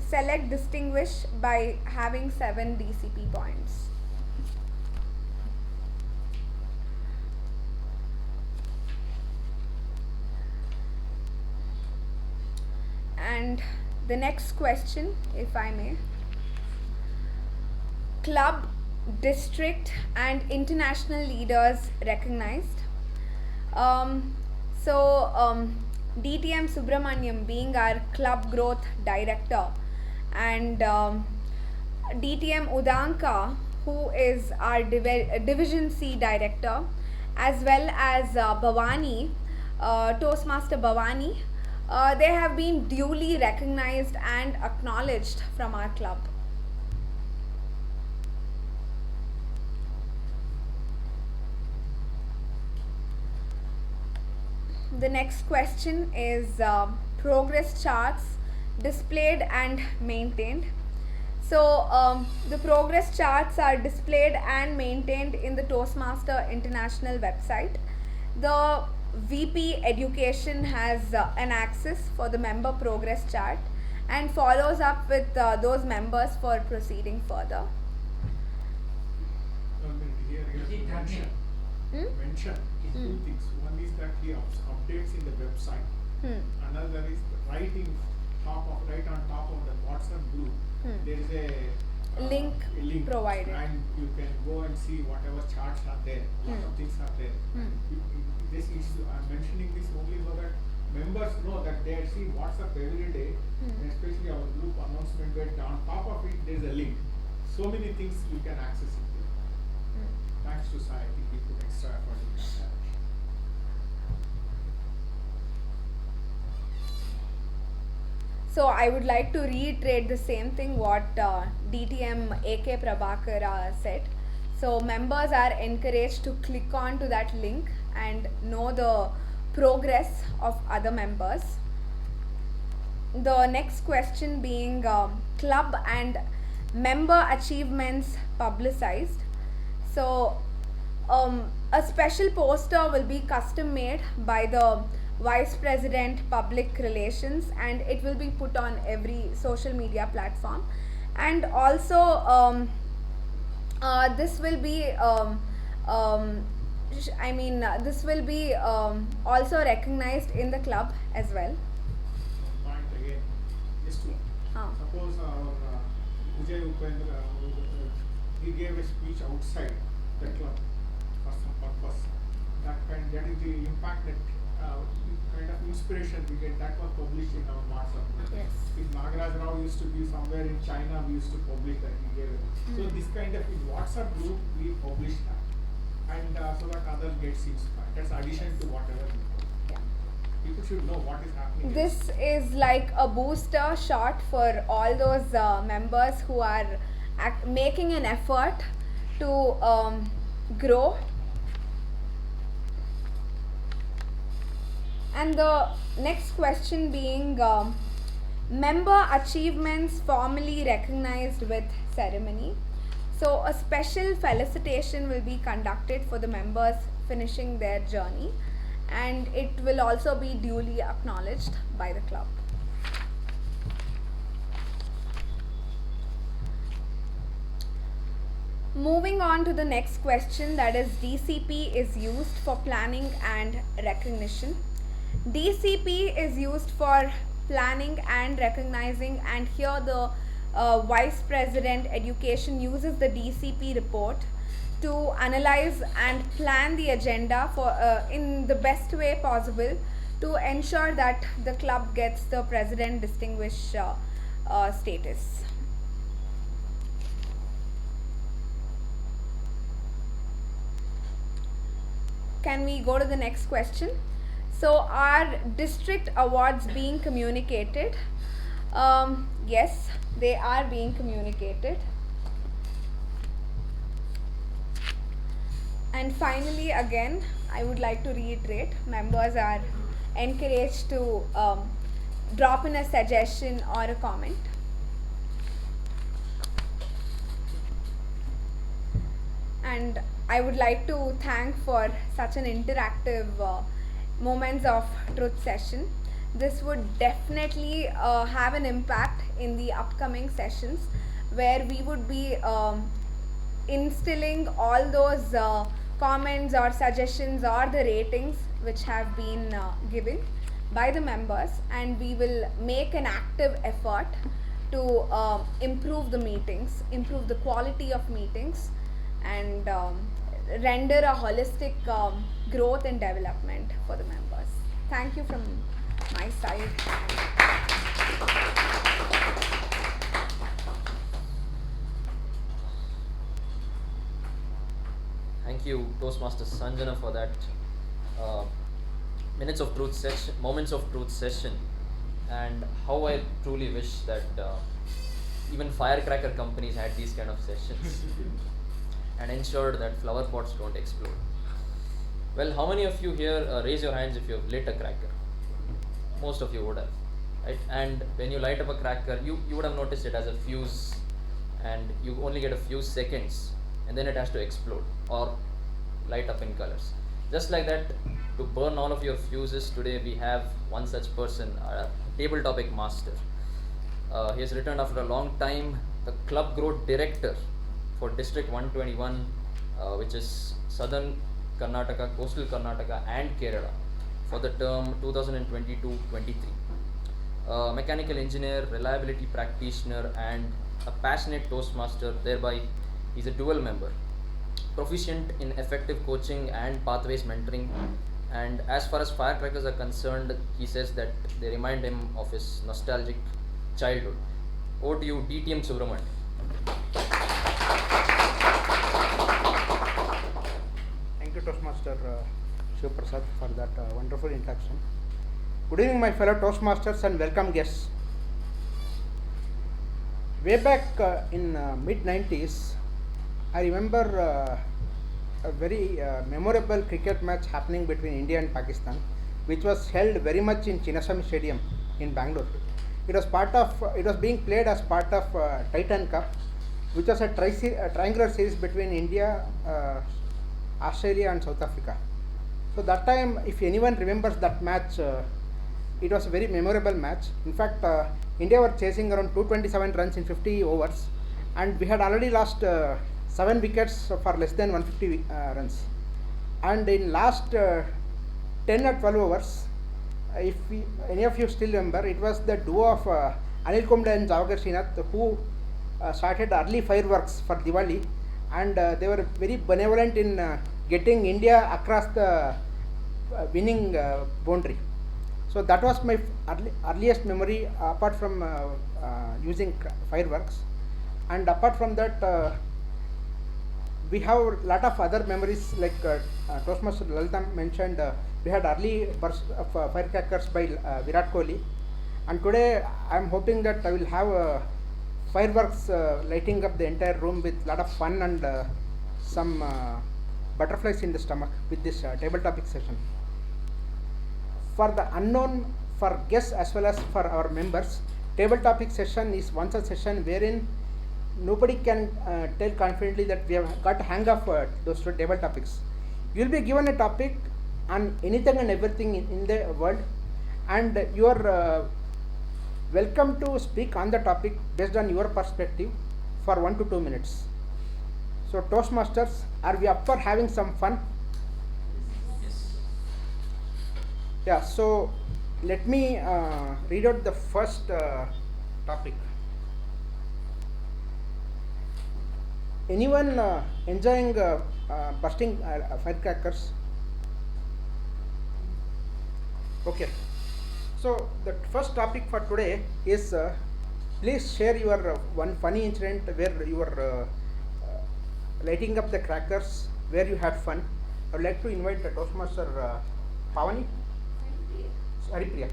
Select Distinguish by having 7 DCP points. And the next question, if I may. Club district and international leaders recognized. Um, DTM Subramaniam being our club growth director, and DTM Udanka, who is our Division C director, as well as Bhavani, Toastmaster Bhavani. They have been duly recognized and acknowledged from our club. The next question is progress charts displayed and maintained. So the progress charts are displayed and maintained in the Toastmaster International website. The VP Education has an access for the member progress chart and follows up with those members for proceeding further. Here you have to mention, mention two things. One is that he updates in the website. Another is right on top of the WhatsApp group. There is a link provided, and you can go and see whatever charts are there. Lot of things are there. This is I'm mentioning this only so that members know that they see WhatsApp every day, and especially our group announcement where on top of it there is a link. So many things you can access it. Thanks to Sai, I think we put extra effort in that direction. So I would like to reiterate the same thing what DTM AK Prabhakar said. So members are encouraged to click on to that link and know the progress of other members. The next question being club and member achievements publicized. So a special poster will be custom made by the Vice President Public Relations, and it will be put on every social media platform. And also this will be this will be also recognized in the club as well. Point again, just to suppose our Vijay Upendra, he gave a speech outside the club for some purpose. That is the impact that kind of inspiration we get. That was published in our WhatsApp group. Yes. If Nagaraj Rao used to be somewhere in China, we used to publish that he gave it. So this kind of in WhatsApp group we publish that, and so that others gets inspired. That's addition to whatever we publish. People should know what is happening. This is like a booster shot for all those members who are making an effort to grow. And the next question being member achievements formally recognized with ceremony. So a special felicitation will be conducted for the members finishing their journey, and it will also be duly acknowledged by the club. Moving on to the next question, that is DCP is used for planning and recognition. DCP is used for planning and recognizing, and here the Vice President Education uses the DCP report to analyze and plan the agenda for in the best way possible to ensure that the club gets the President Distinguished status. Can we go to the next question? So are district awards being communicated? Yes, they are being communicated. And finally, again, I would like to reiterate, members are encouraged to drop in a suggestion or a comment. And I would like to thank for such an interactive Moments of Truth session. This would definitely have an impact in the upcoming sessions, where we would be instilling all those comments or suggestions or the ratings which have been given by the members, and we will make an active effort to improve the meetings, improve the quality of meetings, and render a holistic growth and development for the members. Thank you from my side. Thank you, Toastmaster Sanjana, for that uh, moments of truth session, and how I truly wish that even firecracker companies had these kind of sessions and ensured that flower pots don't explode. Well, how many of you here raise your hands if you have lit a cracker? Most of you would have, right? And when you light up a cracker, you would have noticed it as a fuse, and you only get a few seconds, and then it has to explode or light up in colors. Just like that, to burn all of your fuses, today we have one such person, a table topic master. He has returned after a long time, the club growth director for District 121, which is Southern Karnataka, Coastal Karnataka and Kerala for the term 2022-23. Mechanical engineer, reliability practitioner and a passionate Toastmaster, thereby he's a dual member. Proficient in effective coaching and pathways mentoring, and as far as firecrackers are concerned, he says that they remind him of his nostalgic childhood. Over to you, DTM Subramanian. Thank you, Toastmaster Shiv Prasad, for that wonderful introduction. Good evening, my fellow Toastmasters and welcome guests. Way back in mid-90s, I remember a very memorable cricket match happening between India and Pakistan, which was held very much in Chinnaswamy Stadium in Bangalore. It was being played as part of Titan Cup, which was a triangular series between India, Australia and South Africa. So that time, if anyone remembers that match, it was a very memorable match. In fact, India were chasing around 227 runs in 50 overs, and we had already lost 7 wickets for less than 150 runs. And in last 10 or 12 overs, if any of you still remember, it was the duo of Anil Kumble and Javagar Srinath who started early fireworks for Diwali, and they were very benevolent in getting India across the winning boundary. So that was my earliest memory, apart from using fireworks. And apart from that, we have a lot of other memories, like Toastmaster Lalita mentioned. We had early bursts of firecrackers by Virat Kohli, and today I am hoping that I will have fireworks lighting up the entire room with a lot of fun and some butterflies in the stomach with this table topic session. For the unknown, for guests as well as for our members, table topic session is once a session wherein nobody can tell confidently that we have got a hang of those two table topics. You will be given a topic on anything and everything in the world, and you are welcome to speak on the topic based on your perspective for 1 to 2 minutes. So Toastmasters, are we up for having some fun? Yes. Yeah, so let me read out the first topic. Anyone enjoying bursting firecrackers? Okay. So the first topic for today is please share your one funny incident where you were lighting up the crackers, where you had fun. I would like to invite the Toastmaster Pavani. Haripriya.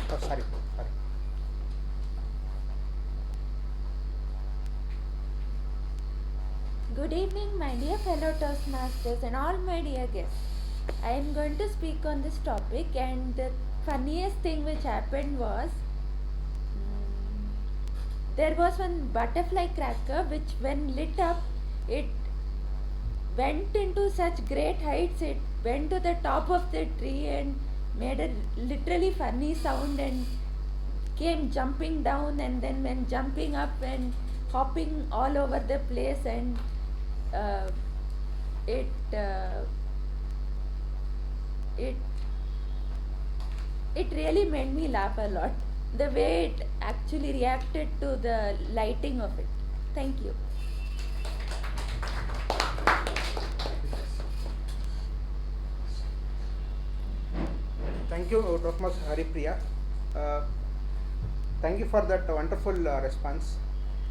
Oh, sorry. Good evening, my dear fellow Toastmasters and all my dear guests. I am going to speak on this topic, and the funniest thing which happened was there was one butterfly cracker which, when lit up, it went into such great heights. It went to the top of the tree and made a literally funny sound and came jumping down, and then went jumping up and hopping all over the place, and it really made me laugh a lot. the way it actually reacted to the lighting of it. Thank you. Thank you, Dr. Haripriya. Uh, Thank you for that wonderful response.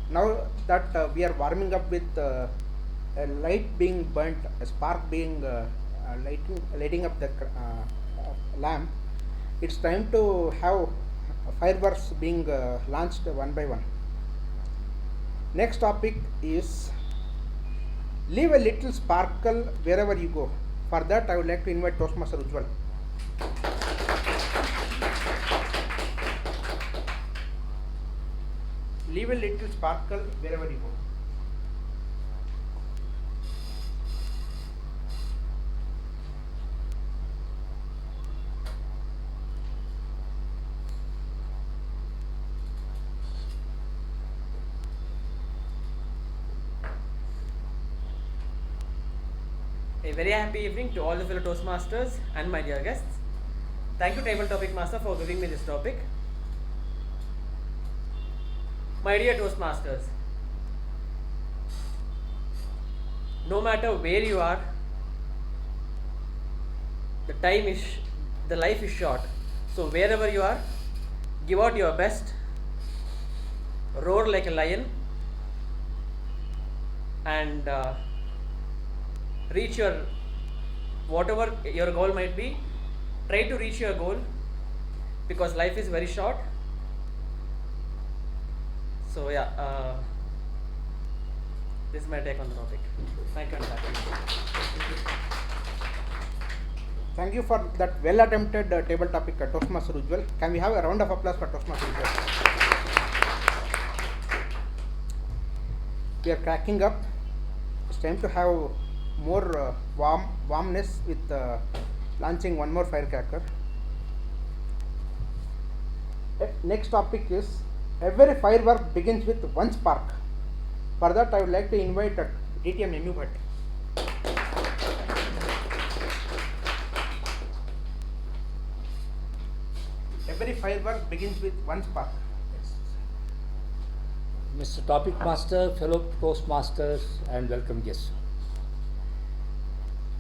Now that we are warming up with a light being burnt, a spark being lighting up the lamp, it's time to have fireworks being launched one by one. Next topic is leave a little sparkle wherever you go. For that, I would like to invite Toastmaster Ujjwal. Leave a little sparkle wherever you go. A very happy evening to all the fellow Toastmasters and my dear guests. Thank you, Table Topic Master, for giving me this topic. My dear Toastmasters, no matter where you are, the life is short. So wherever you are, give out your best, roar like a lion, and reach your whatever your goal might be. Try to reach your goal because life is very short. So yeah, this is my take on the topic. Thank you and Thank you for that well attempted table topic, Toastmaster Ujjwal. Can we have a round of applause for Toastmaster Ujjwal? We are cracking up. It's time to have more warmness with launching one more firecracker. Next topic is every firework begins with one spark. For that, I would like to invite DTM MU Bhatt. Every firework begins with one spark. Mr. Topic Master, fellow Toastmasters, and welcome guests.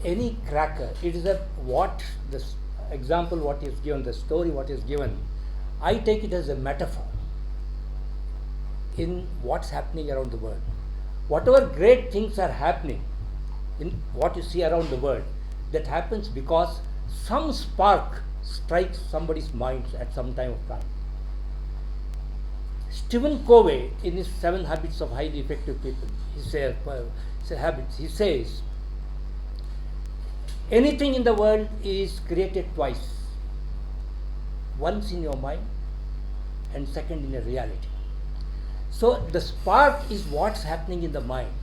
Any cracker, it is what this example, what is given, the story, what is given, I take it as a metaphor in what's happening around the world. Whatever great things are happening in what you see around the world, that happens because some spark strikes somebody's mind at some time of time. Stephen Covey, in his 7 Habits of Highly Effective People, he says, anything in the world is created twice. Once in your mind and second in a reality. So the spark is what's happening in the mind.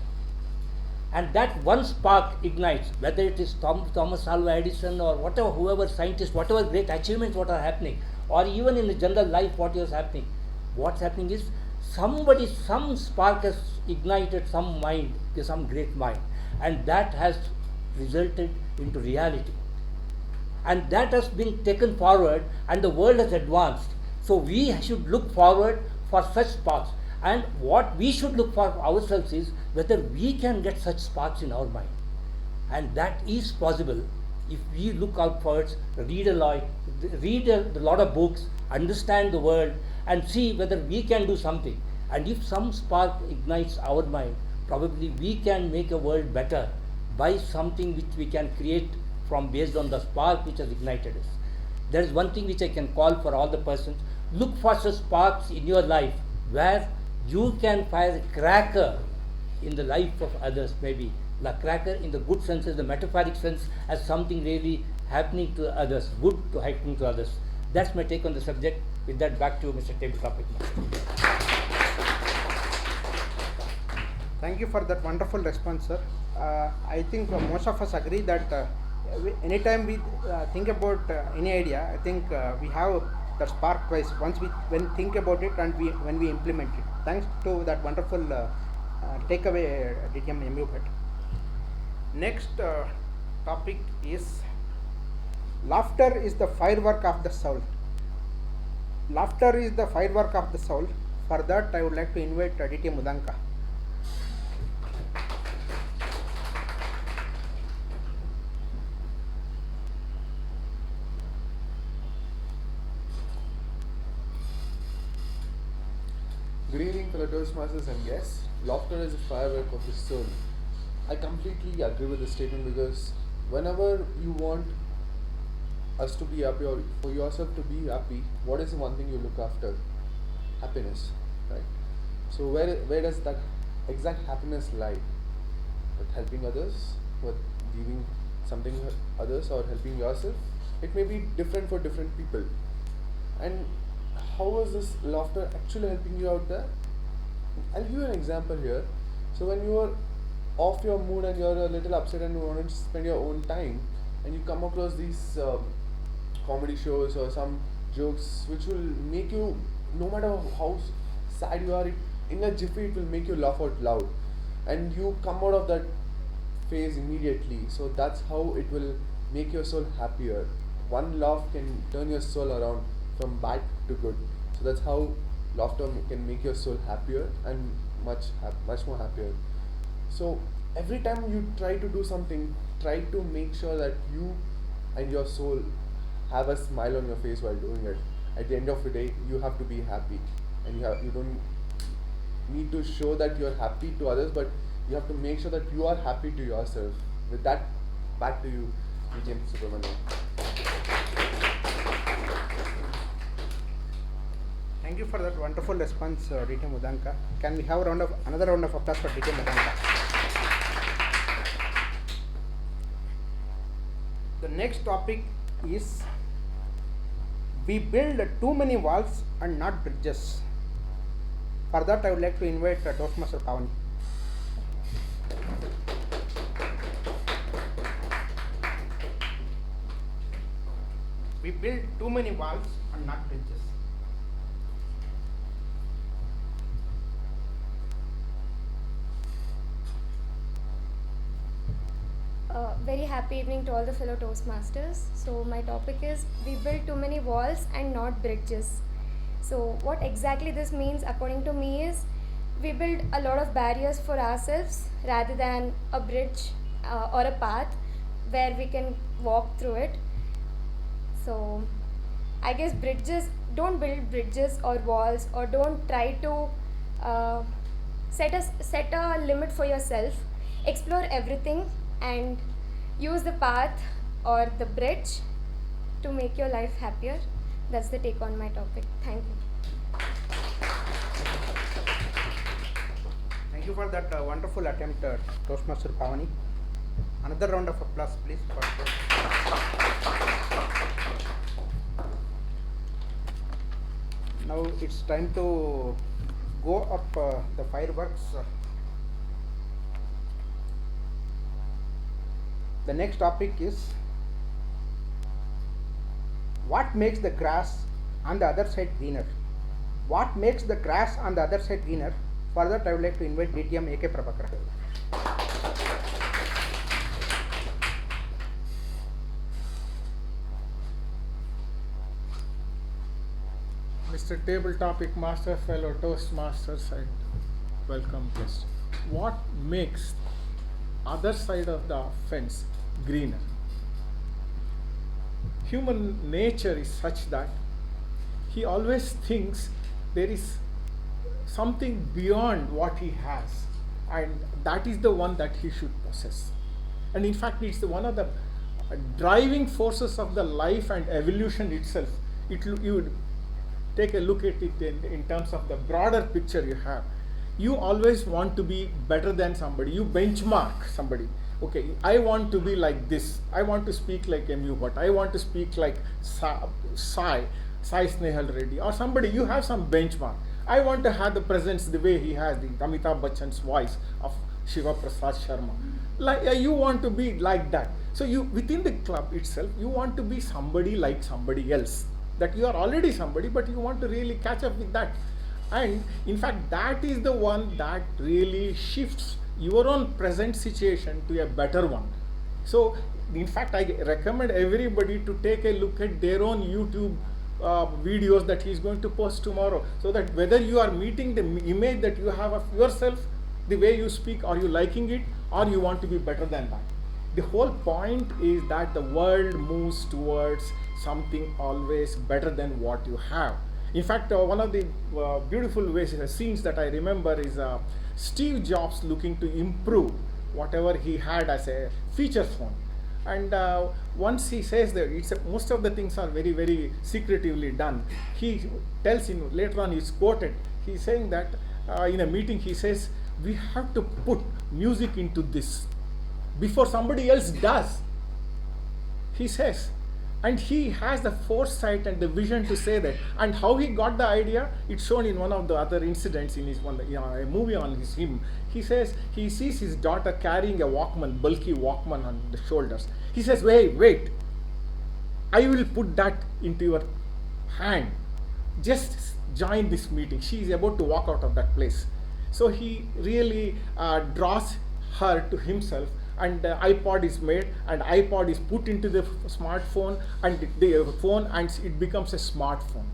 And that one spark ignites, whether it is Thomas Alva Edison or whatever, whoever scientist, whatever great achievements what are happening, or even in the general life what is happening. What's happening is some spark has ignited some mind, some great mind, and that has resulted into reality. And that has been taken forward and the world has advanced. So we should look forward for such sparks. And what we should look for ourselves is whether we can get such sparks in our mind. And that is possible if we look out for it, read a lot of books, understand the world, and see whether we can do something. And if some spark ignites our mind, probably we can make a world better by something which we can create from based on the spark which has ignited us. There is one thing which I can call for all the persons. Look for such sparks in your life where you can fire a cracker in the life of others, maybe. The cracker in the good sense, the metaphoric sense, as something really happening to others, good to happening to others. That's my take on the subject. With that, back to Mr. Table Topic Master. Thank you for that wonderful response, sir. I think most of us agree that anytime we think about any idea, I think we have that spark twice. Once when think about it and when we implement it. Thanks to that wonderful takeaway, DTM MU Bhatt. Next topic is laughter is the firework of the soul. Laughter is the firework of the soul. For that, I would like to invite Aditya Mudanka. Good evening, fellow Toastmasters and guests. Laughter is a firework of the soul. I completely agree with this statement because whenever you want us to be happy or for yourself to be happy, what is the one thing you look after? Happiness, right? So where does that exact happiness lie? With helping others, with giving something to others, or helping yourself? It may be different for different people. And how is this laughter actually helping you out there? I'll give you an example here. So when you are off your mood and you're a little upset and you want to spend your own time, and you come across these comedy shows or some jokes which will make you, no matter how sad you are, in a jiffy it will make you laugh out loud, and you come out of that phase immediately. So that's how it will make your soul happier. One laugh can turn your soul around from bad to good. So that's how laughter can make your soul happier and much more happier. So every time you try to do something, try to make sure that you and your soul have a smile on your face while doing it. At the end of the day, you have to be happy, and you don't need to show that you're happy to others, but you have to make sure that you are happy to yourself. With that, back to you, Vijay Subramanian. Thank you for that wonderful response, Rita Mudanka. Can we have another round of applause for Rita Mudanka? The next topic is we build too many walls and not bridges. For that, I would like to invite Toastmaster Pavani. We build too many walls and not bridges. Very happy evening to all the fellow Toastmasters. So my topic is we build too many walls and not bridges. So what exactly this means according to me is we build a lot of barriers for ourselves rather than a bridge or a path where we can walk through it. So I guess don't build bridges or walls, or don't try to set a limit for yourself. Explore everything and use the path or the bridge to make your life happier. That's the take on my topic. Thank you. Thank you for that wonderful attempt, Toastmaster Pavani. Another round of applause, please. Now it's time to go up the fireworks. The next topic is what makes the grass on the other side greener? What makes the grass on the other side greener? For that, I would like to invite DTM AK Prabhakar. Mr. Table Topic Master, fellow Toastmasters, and welcome guests. What makes other side of the fence greener? Human nature is such that he always thinks there is something beyond what he has, and that is the one that he should possess. And in fact, it's one of the driving forces of the life and evolution itself. You would take a look at it in terms of the broader picture you have. You always want to be better than somebody. You benchmark somebody. Okay, I want to be like this. I want to speak like M.U. Bhatt. I want to speak like Sai Snehal Reddy or somebody. You have some benchmark. I want to have the presence the way he has, the Amitabh Bachchan's voice of Shiva Prasad Sharma. Like you want to be like that. So you within the club itself, you want to be somebody like somebody else. That you are already somebody, but you want to really catch up with that. And in fact, that is the one that really shifts your own present situation to a better one. So in fact, I recommend everybody to take a look at their own YouTube videos that he is going to post tomorrow, so that whether you are meeting the image that you have of yourself, the way you speak, are you liking it, or you want to be better than that. The whole point is that the world moves towards something always better than what you have. In fact, one of the beautiful ways, scenes that I remember is Steve Jobs looking to improve whatever he had as a feature phone. And once he says that most of the things are very, very secretively done, he tells him, later on he's quoted, he's saying that in a meeting he says, we have to put music into this before somebody else does, he says. And he has the foresight and the vision to say that. And how he got the idea, it's shown in one of the other incidents in his a movie on him. He says he sees his daughter carrying a Walkman, bulky Walkman on the shoulders. He says, wait, I will put that into your hand. Just join this meeting. She is about to walk out of that place. So he really draws her to himself, and the iPod is made, and iPod is put into the smartphone, and the phone, and it becomes a smartphone.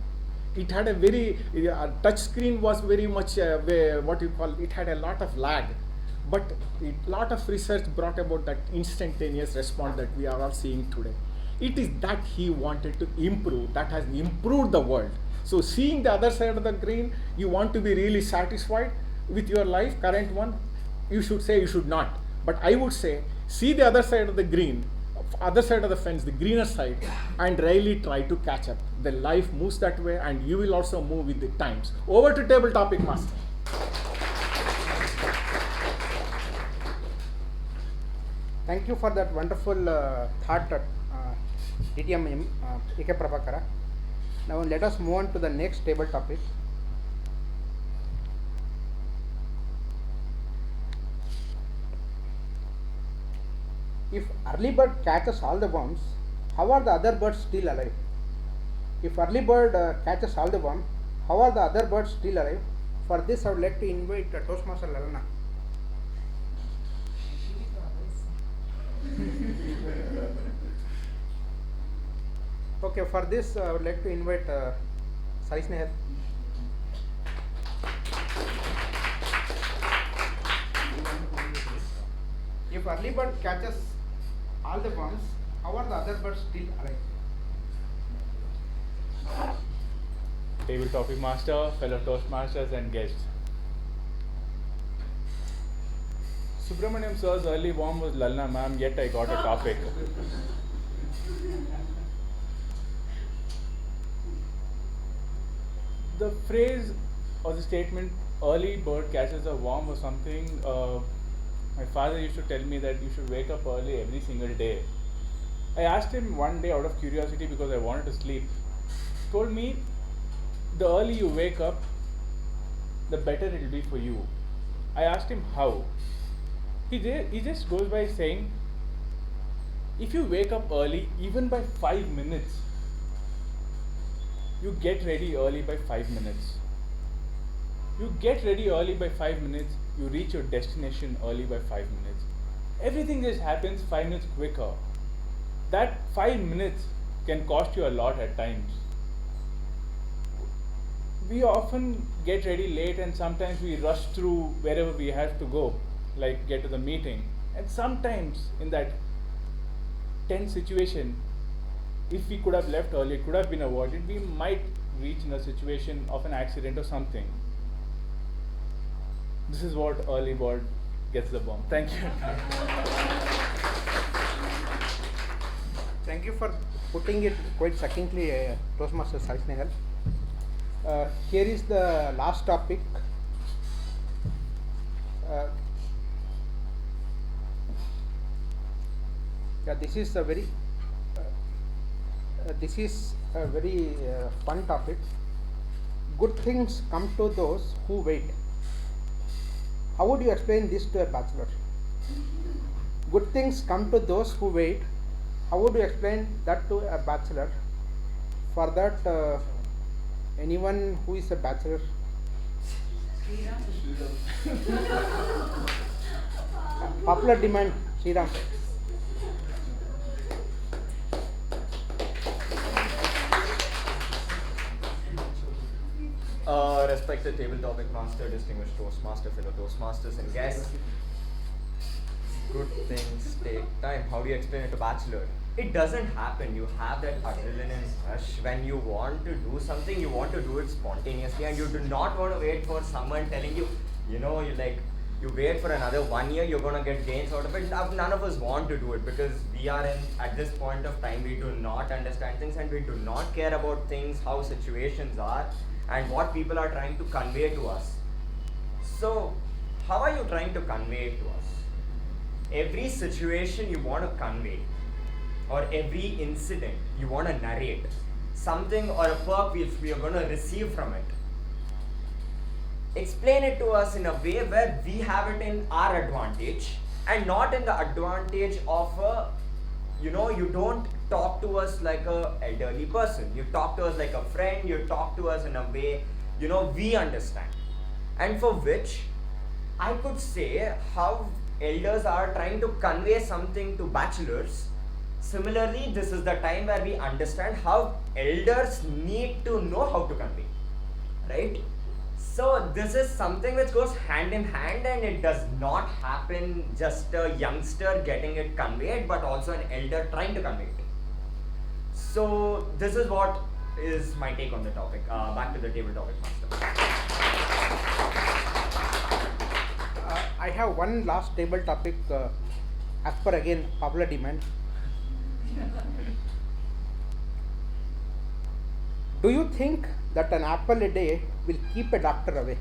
It had a very, touch screen was very much, it had a lot of lag. But a lot of research brought about that instantaneous response that we are all seeing today. It is that he wanted to improve, that has improved the world. So seeing the other side of the green, you want to be really satisfied with your life, current one, you should say you should not. But I would say, see the other side of the green, other side of the fence, the greener side, and really try to catch up. The life moves that way, and you will also move with the times. Over to table topic master. Thank you for that wonderful thought, DTM A.K. Prabhakara. Now let us move on to the next table topic. If early bird catches all the worms, how are the other birds still alive? If early bird catches all the worms, how are the other birds still alive? For this, I would like to invite Toastmaster Lalana. Okay, for this, I would like to invite Sai Snehal. If early bird catches all the worms, how are the other birds still alive? Table topic master, fellow Toastmasters and guests. Subramaniam sir's early worm was Lalna ma'am, yet I got a topic. The phrase or the statement, early bird catches a worm, was something my father used to tell me, that you should wake up early every single day. I asked him one day out of curiosity because I wanted to sleep. He told me, the early you wake up, the better it will be for you. I asked him how. He just goes by saying, if you wake up early, even by 5 minutes, you get ready early by 5 minutes. You get ready early by 5 minutes, you reach your destination early by 5 minutes. Everything just happens 5 minutes quicker. That 5 minutes can cost you a lot at times. We often get ready late, and sometimes we rush through wherever we have to go, like get to the meeting. And sometimes in that tense situation, if we could have left early, it could have been avoided, we might reach in a situation of an accident or something. This is what early bird gets the bomb. Thank you. Thank you for putting it quite succinctly, Toastmaster Sai Snehal. Here is the last topic. This is a very fun topic. Good things come to those who wait. How would you explain this to a bachelor? Good things come to those who wait. How would you explain that to a bachelor? For that, anyone who is a bachelor? Popular demand, Sriram. Respected table topic master, distinguished Toastmaster, fellow Toastmasters and guests. Good things take time. How do you explain it to bachelor? It doesn't happen. You have that adrenaline rush. When you want to do something, you want to do it spontaneously, and you do not want to wait for someone telling you, you wait for another 1 year, you're going to get gains out of it. None of us want to do it because we are at this point of time, we do not understand things and we do not care about things, how situations are and what people are trying to convey to us. So, how are you trying to convey it to us? Every situation you want to convey, or every incident you want to narrate, something or a perk which we are going to receive from it. Explain it to us in a way where we have it in our advantage and not in the advantage of you don't talk to us like a elderly person. You talk to us like a friend, you talk to us in a way, we understand. And for which I could say how elders are trying to convey something to bachelors. Similarly, this is the time where we understand how elders need to know how to convey, right? So this is something which goes hand in hand, and it does not happen just a youngster getting it conveyed, but also an elder trying to convey it. So this is what is my take on the topic. Back to the table topic master. I have one last table topic as per again popular demand. Do you think that an apple a day will keep a doctor away?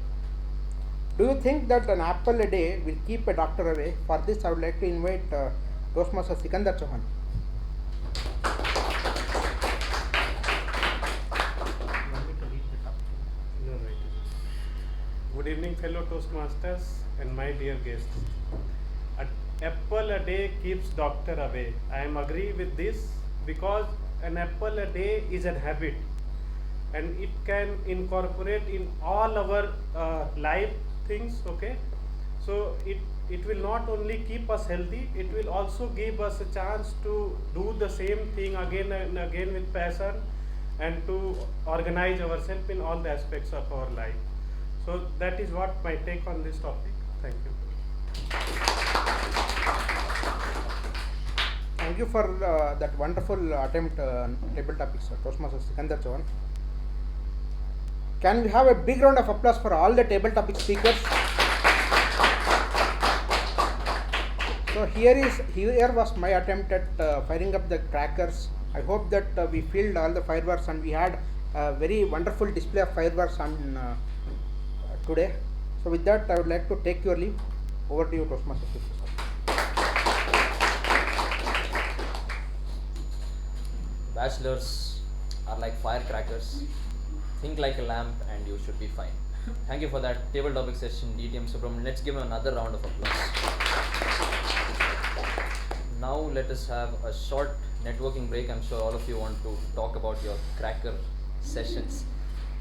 Do you think that an apple a day will keep a doctor away? For this, I would like to invite Toastmaster Sikandar Chauhan. Good evening, fellow Toastmasters and my dear guests. An apple a day keeps doctor away. I am agree with this because an apple a day is a habit, and it can incorporate in all our life things. Okay, so it will not only keep us healthy, it will also give us a chance to do the same thing again and again with passion, and to organize ourselves in all the aspects of our life. So that is what my take on this topic. Thank you. Thank you for that wonderful attempt table topics, Toastmaster Sikandar Chauhan. Can we have a big round of applause for all the table topic speakers? So here was my attempt at firing up the crackers. I hope that we filled all the fireworks and we had a very wonderful display of fireworks on today. So with that, I would like to take your leave. Over to you, Toastmaster. Bachelors are like firecrackers. Think like a lamp and you should be fine. Thank you for that table topic session, DTM Subramanian. Let's give him another round of applause. Now let us have a short networking break. I'm sure all of you want to talk about your cracker sessions.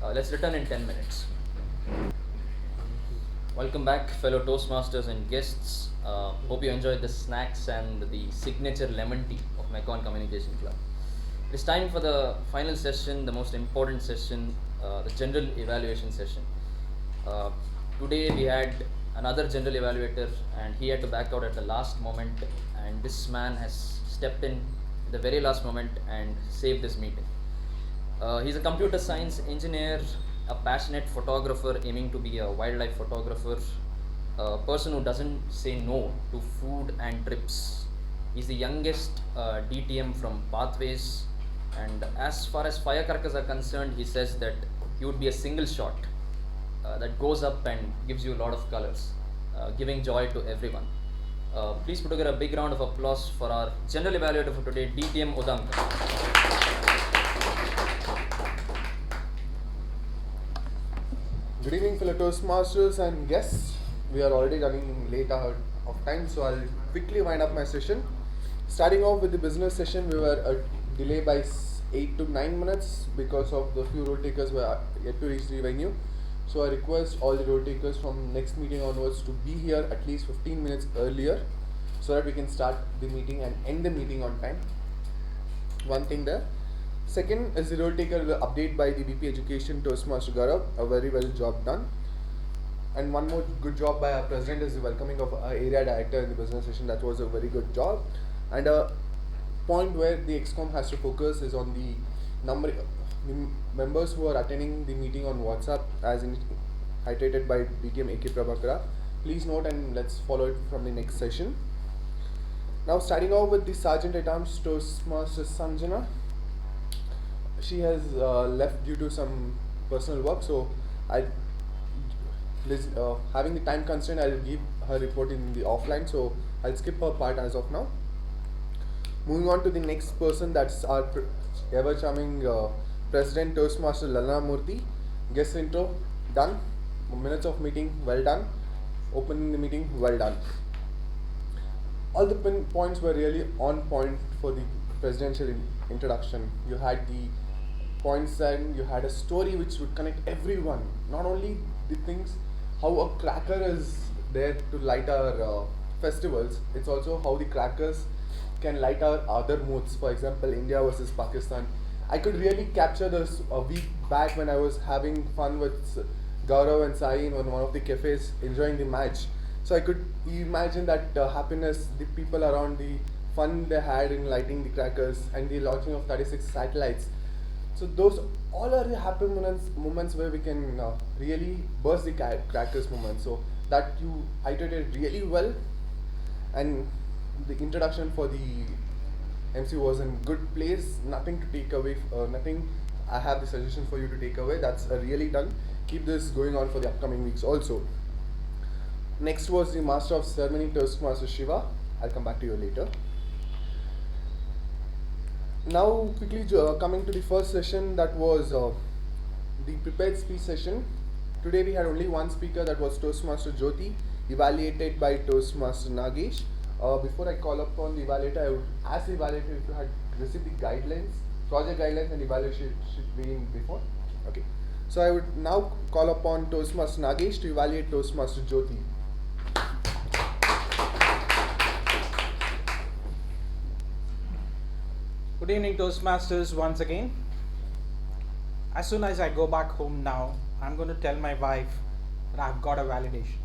Let's return in 10 minutes. Welcome back, fellow Toastmasters and guests. Hope you enjoyed the snacks and the signature lemon tea of Mekon Communication Club. It's time for the final session, the most important session, the general evaluation session. Today we had another general evaluator and he had to back out at the last moment, and this man has stepped in at the very last moment and saved this meeting. He's a computer science engineer, a passionate photographer aiming to be a wildlife photographer, a person who doesn't say no to food and trips. He's the youngest DTM from Pathways, and as far as Firecrackers are concerned, he says that he would be a single shot that goes up and gives you a lot of colors, giving joy to everyone. Please put together a big round of applause for our general evaluator for today, DTM Udanka. Good evening, fellow Toastmasters and guests. We are already running late out of time, so I'll quickly wind up my session. Starting off with the business session, we were delayed by 8 to 9 minutes because of the few road takers were yet to reach the venue. So I request all the road takers from next meeting onwards to be here at least 15 minutes earlier so that we can start the meeting and end the meeting on time. One thing there. Second is the role taker update by the VP Education Toastmaster Gaurav. A very well job done. And one more good job by our president is the welcoming of our area director in the business session. That was a very good job. And a point where the XCOM has to focus is on the the members who are attending the meeting on WhatsApp, as iterated by BTM AK Prabhakara. Please note and let's follow it from the next session. Now starting off with the Sergeant at Arms Toastmaster Sanjana. She has left due to some personal work, so having the time constraint, I'll give her report in the offline, so I'll skip her part as of now. Moving on to the next person, that's our ever charming President Toastmaster Lalana Murthy. Guest intro done. Minutes of meeting well done. Opening the meeting well done. All the points were really on point for the presidential introduction. You had the points and you had a story which would connect everyone. Not only the things, how a cracker is there to light our festivals, it's also how the crackers can light our other moods. For example, India versus Pakistan. I could really capture this a week back when I was having fun with Gaurav and Sai in one of the cafes enjoying the match. So I could imagine that happiness, the people around, the fun they had in lighting the crackers and the launching of 36 satellites. So those all are the happy moments where we can really burst the crackers moments. So that you iterated really well, and the introduction for the MC was in good place. Nothing to take away. Nothing. I have the suggestion for you to take away. That's really done. Keep this going on for the upcoming weeks also. Next was the Master of Ceremony Toastmaster Shiva. I'll come back to you later. Now quickly coming to the first session, that was the prepared speech session. Today we had only one speaker, that was Toastmaster Jyoti, evaluated by Toastmaster Nagesh. Before I call upon the evaluator, I would ask the evaluator if you had received the guidelines, project guidelines and evaluation should be in before. Okay. So I would now call upon Toastmaster Nagesh to evaluate Toastmaster Jyoti. Good evening, Toastmasters, once again. As soon as I go back home now, I'm going to tell my wife that I've got a validation.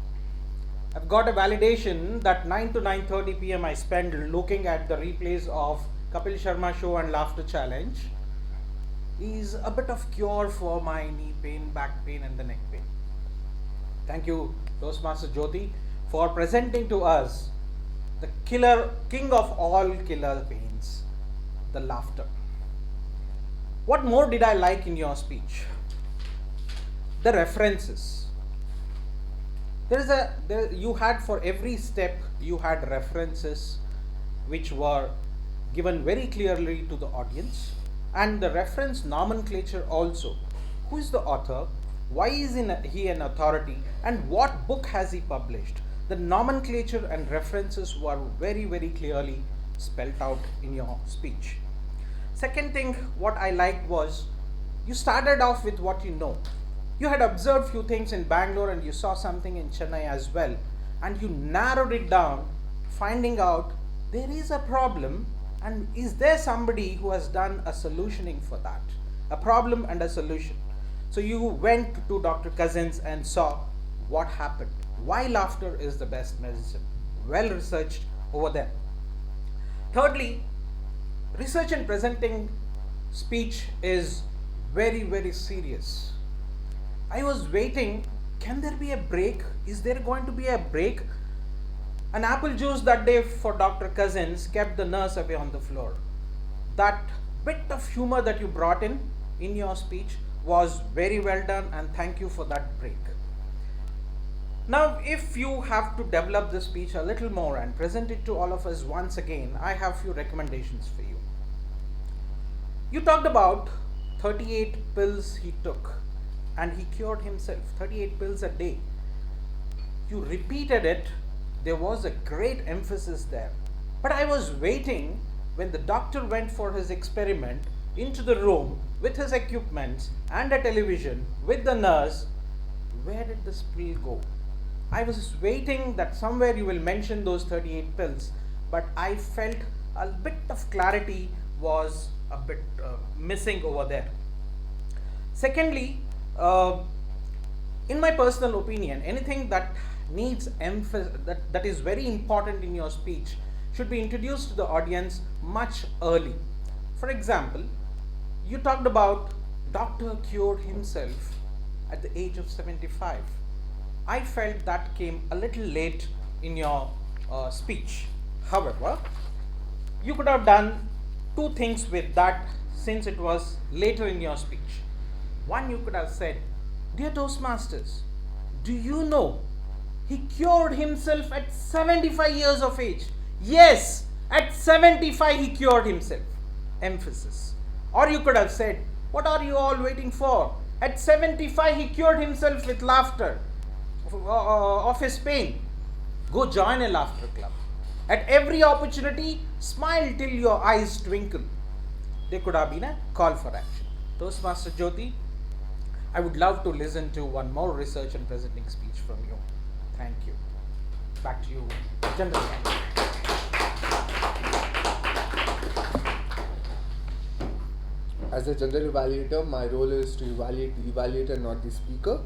I've got a validation that 9 to 9:30 p.m. I spend looking at the replays of Kapil Sharma Show and Laughter Challenge is a bit of cure for my knee pain, back pain and the neck pain. Thank you, Toastmaster Jyoti, for presenting to us the king of all killer pains, the laughter. What more did I like in your speech? The references. You had for every step, you had references which were given very clearly to the audience, and the reference nomenclature also. Who is the author? Why is he an authority? And what book has he published? The nomenclature and references were very, very clearly spelled out in your speech. Second thing, what I liked was you started off with what you know. You had observed few things in Bangalore and you saw something in Chennai as well, and you narrowed it down, finding out there is a problem and is there somebody who has done a solutioning for that, a problem and a solution. So you went to Dr. Cousins and saw what happened, why laughter is the best medicine. Well researched over there. Thirdly, research and presenting speech is very, very serious. I was waiting, can there be a break? Is there going to be a break? An apple juice that day for Dr. Cousins kept the nurse away on the floor. That bit of humor that you brought in your speech was very well done, and thank you for that break. Now, if you have to develop the speech a little more and present it to all of us once again, I have few recommendations for you. You talked about 38 pills he took and he cured himself, 38 pills a day. You repeated it, there was a great emphasis there. But I was waiting when the doctor went for his experiment into the room with his equipment and a television with the nurse. Where did this pill go? I was waiting that somewhere you will mention those 38 pills, but I felt a bit of clarity was a bit missing over there. Secondly, in my personal opinion, anything that needs emphasis, that is very important in your speech, should be introduced to the audience much early. For example, you talked about doctor cured himself at the age of 75. I felt that came a little late in your speech. However, you could have done two things with that since it was later in your speech. One, you could have said, "Dear Toastmasters, do you know he cured himself at 75 years of age?" Yes, at 75 he cured himself. Emphasis. Or you could have said, "What are you all waiting for? At 75 he cured himself with laughter of his pain. Go join a laughter club. At every opportunity, smile till your eyes twinkle." There could have been a call for action. Toastmaster Jyoti, I would love to listen to one more research and presenting speech from you. Thank you. Back to you, General. As a general evaluator, my role is to evaluate the evaluator, not the speaker.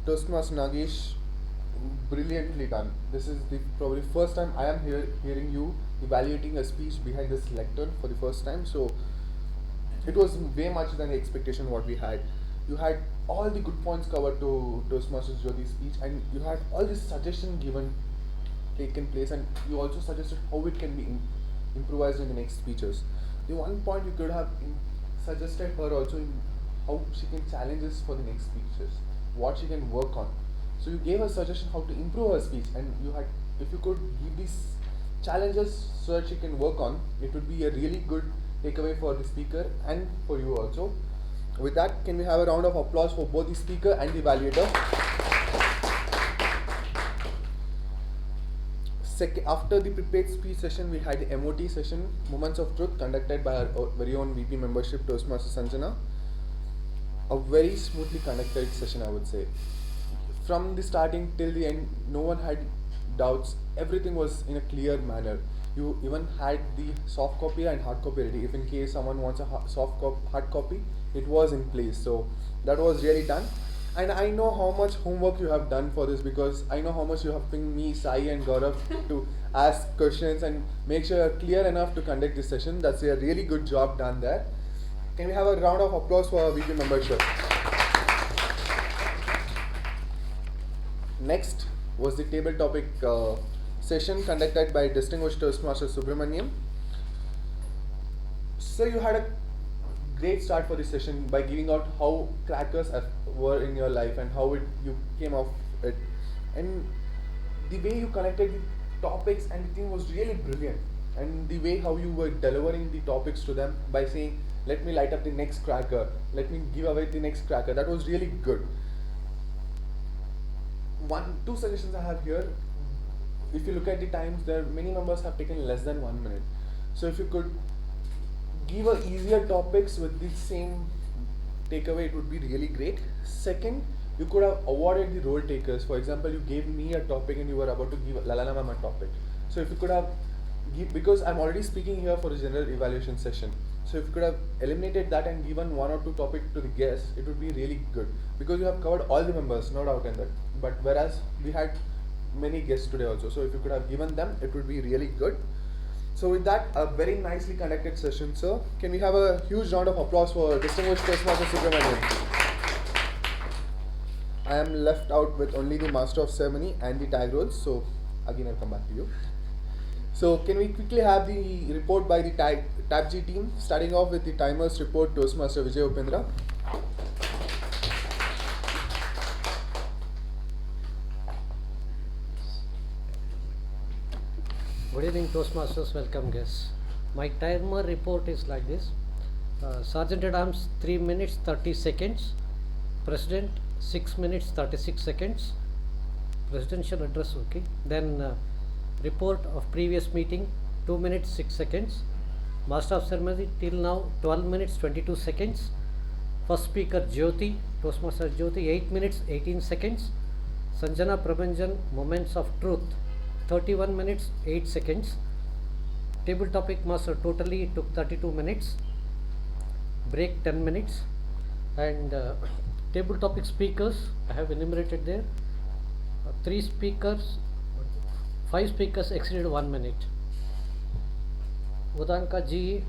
Toastmaster Nagesh, brilliantly done. This is the probably first time I am hearing you evaluating a speech behind this lectern for the first time. So it was way much than the expectation what we had. You had all the good points covered to Toastmaster Jyoti's speech, and you had all this suggestion taken place, and you also suggested how it can be improvised in the next speeches. The one point you could have suggested her also in how she can challenge us for the next speeches, what she can work on. So you gave her suggestion how to improve her speech, and if you could give these challenges so that she can work on, it would be a really good takeaway for the speaker and for you also. With that, can we have a round of applause for both the speaker and the evaluator? After the prepared speech session, we had the MOT session, Moments of Truth, conducted by our very own VP membership, Toastmaster Sanjana. A very smoothly conducted session, I would say. From the starting till the end, no one had doubts. Everything was in a clear manner. You even had the soft copy and hard copy ready. If in case someone wants a hard copy, it was in place. So that was really done. And I know how much homework you have done for this, because I know how much you have pinged me, Sai and Gaurav to ask questions and make sure you're clear enough to conduct this session. That's a really good job done there. Can we have a round of applause for our VP membership? Next was the table topic session conducted by distinguished Toastmaster Subramaniam. So you had a great start for this session by giving out how crackers were in your life and how you came off it, and the way you connected the topics and the thing was really brilliant, and the way how you were delivering the topics to them by saying, "Let me light up the next cracker, let me give away the next cracker," that was really good. Two suggestions I have here. If you look at the times, many members have taken less than 1 minute. So if you could give easier topics with the same takeaway, it would be really great. Second, you could have awarded the role takers. For example, you gave me a topic and you were about to give Lalana ma'am a topic. So if you could have, because I'm already speaking here for a general evaluation session, so if you could have eliminated that and given one or two topics to the guests, it would be really good, because you have covered all the members, no doubt in that. But whereas we had many guests today also, so if you could have given them, it would be really good. So with that, a very nicely conducted session, sir. Can we have a huge round of applause for distinguished Toastmaster Subramaniam? I am left out with only the Master of Ceremony and the tag roles, so again I'll come back to you. So can we quickly have the report by the Tab G team, starting off with the timers report, Toastmaster Vijay Upendra. Good evening, Toastmasters, welcome guests. My timer report is like this. Sergeant at Arms 3 minutes 30 seconds. President 6 minutes 36 seconds. Presidential address, okay. Then report of previous meeting 2 minutes 6 seconds. Master of Ceremony till now 12 minutes 22 seconds. First speaker Jyoti, Toastmaster Jyoti 8 minutes 18 seconds. Sanjana Prabhanjan Moments of Truth 31 minutes 8 seconds. Table topic must totally took 32 minutes. Break 10 minutes. And table topic speakers, I have enumerated there. 3 speakers, 5 speakers exceeded 1 minute. Udanka GE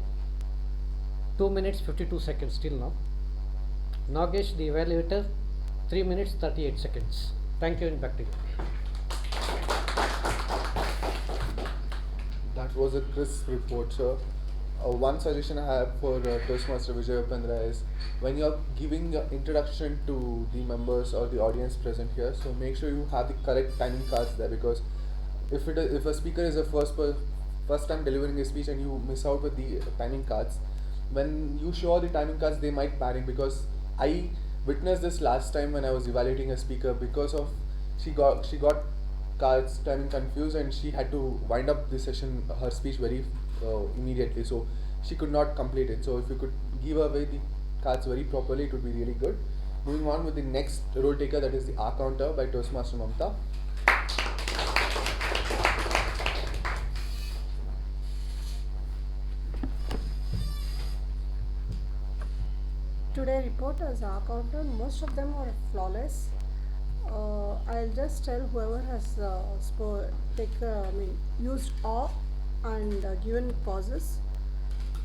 2 minutes 52 seconds till now. Nagesh the evaluator 3 minutes 38 seconds. Thank you and back to you. That was a crisp report, sir. One suggestion I have for Toastmaster Vijay Upendra is when you're giving your introduction to the members or the audience present here, so make sure you have the correct timing cards there, because if a speaker is a first time delivering a speech and you miss out with the timing cards, when you show the timing cards they might panic, because I witnessed this last time when I was evaluating a speaker, because of she got cards timing confused and she had to wind up the session, her speech very immediately, so she could not complete it. So if you could give away the cards very properly, it would be really good. Moving on with the next role taker, that is the R counter by Toastmaster Mamta. Today report as our accountant, most of them are flawless. I'll just tell whoever has used or and given pauses.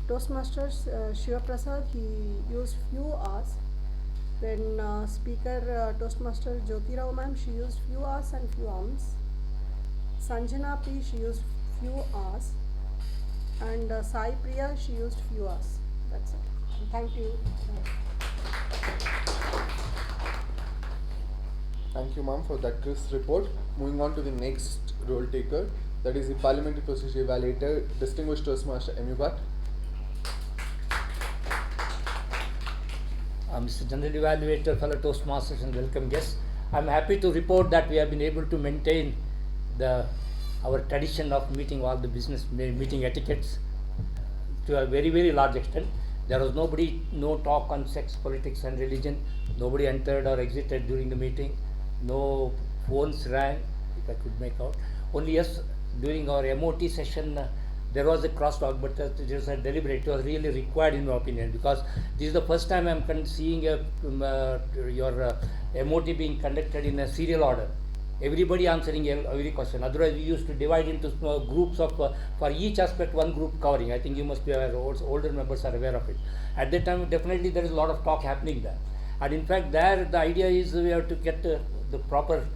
Toastmasters Shiva Prasad, he used few hours. Then speaker Toastmaster Jyoti Rao ma'am, she used few hours and few arms. Sanjana P, she used few hours. And Sai Priya, she used few hours. That's it. Thank you. Thank you, ma'am, for that crisp report. Moving on to the next role taker, that is the Parliamentary Procedure Evaluator, Distinguished Toastmaster M.U. Bhatt. Mr. General Evaluator, fellow Toastmasters and welcome guests. I'm happy to report that we have been able to maintain our tradition of meeting all the business meeting etiquettes to a very, very large extent. There was no talk on sex, politics and religion. Nobody entered or exited during the meeting. No phones rang, if I could make out. Only yes, during our MOT session, there was a crosstalk, but it was a deliberate. It was really required in my opinion, because this is the first time I'm seeing your MOT being conducted in a serial order. Everybody answering every question. Otherwise, we used to divide into small groups of, for each aspect, one group covering. I think you must be aware, older members are aware of it. At that time, definitely there is a lot of talk happening there. And in fact, there the idea is we have to get the proper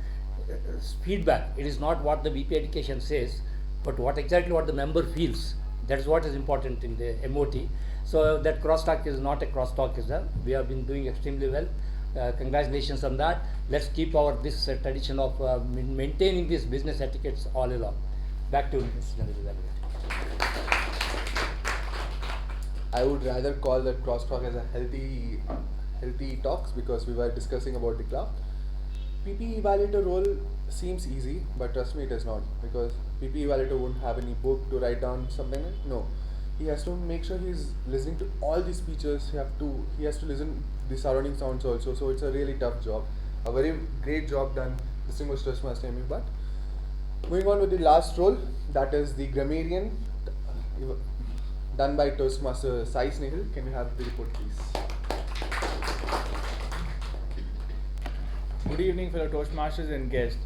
feedback. It is not what the VP education says, but exactly what the member feels. That is what is important in the MOT. So that crosstalk is not a crosstalk, is there. We have been doing extremely well. Congratulations on that. Let's keep this tradition of maintaining these business etiquettes all along. Back to Mr. General Evaluator. I would rather call that crosstalk as a healthy talks, because we were discussing about the club. PP evaluator role seems easy, but trust me, it is not, because PP evaluator won't have any book to write down something. No, he has to make sure he's listening to all the speeches. He has to listen the surrounding sounds also. So it's a really tough job. A very great job done, Distinguished Toastmaster M.U. Bhatt. Moving on with the last role, that is the grammarian, done by Toastmaster Sai Snehal. Can we have the report, please? Good evening, fellow Toastmasters and guests.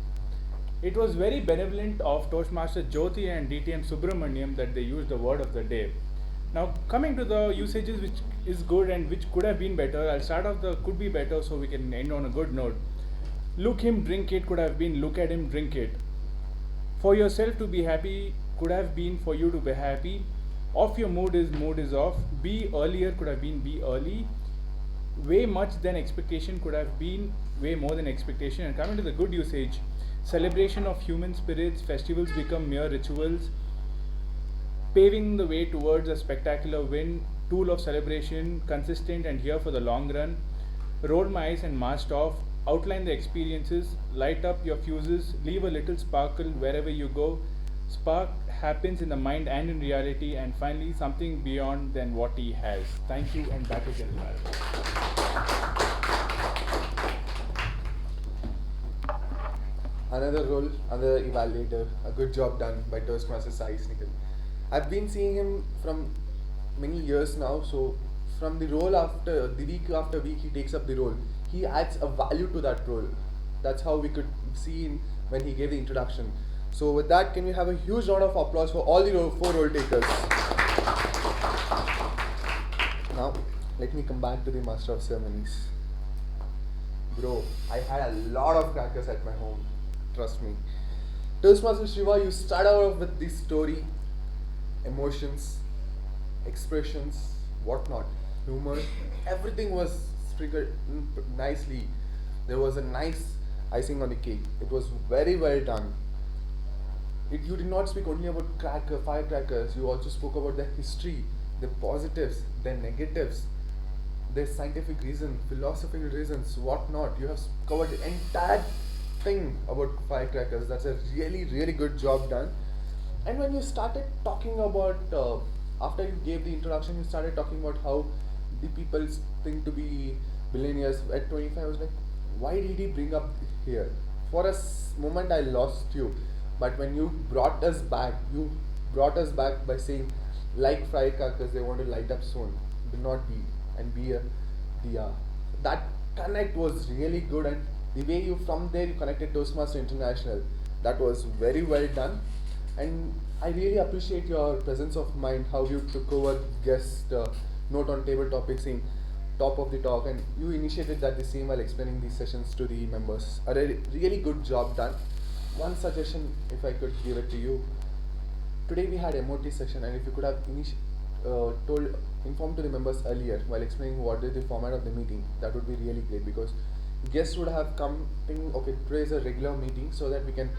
It was very benevolent of Toastmaster Jyoti and DTM Subramaniam that they used the word of the day. Now, coming to the usages which is good and which could have been better, I'll start off the could be better so we can end on a good note. Look him, drink it could have been look at him, drink it. For yourself to be happy could have been for you to be happy. Off your mood is off. Be earlier could have been be early. Way much than expectation could have been way more than expectation. And coming to the good usage, celebration of human spirits, festivals become mere rituals. Paving the way towards a spectacular win, tool of celebration, consistent and here for the long run. Rolled my eyes and marched off, outline the experiences, light up your fuses, leave a little sparkle wherever you go. Spark happens in the mind and in reality, and finally something beyond than what he has. Thank you, and back again. Another role, another evaluator, a good job done by Toastmaster Sai Snehal. I've been seeing him from many years now. So from the role after the week after week, he takes up the role. He adds a value to that role. That's how we could see in when he gave the introduction. So with that, can we have a huge round of applause for all the four role takers? Now, let me come back to the Master of Ceremonies. Bro, I had a lot of crackers at my home. Trust me. Toastmaster Shiva, you start out with this story, emotions, expressions, whatnot, humor. Everything was triggered nicely. There was a nice icing on the cake. It was very well done. You did not speak only about firecrackers. You also spoke about the history, the positives, the negatives, the scientific reason, philosophical reasons, whatnot. You have covered the entire thing about firecrackers. That's a really, really good job done. And when you started talking about, after you gave the introduction, you started talking about how the people think to be billionaires at 25. I was like, why did he bring up here? For a moment, I lost you. But when you brought us back by saying, like firecrackers, they want to light up soon. Do not be, and be a diya. That connect was really good, and the way you from there you connected Toastmaster International, that was very well done. And I really appreciate your presence of mind, how you took over guest note on table topics in top of the talk, and you initiated that the same while explaining these sessions to the members. A really good job done. One suggestion, if I could give it to you. Today we had MOT session, and if you could have informed to the members earlier while explaining what is the format of the meeting, that would be really great, because guests would have come thinking, okay, today is a regular meeting, so that we can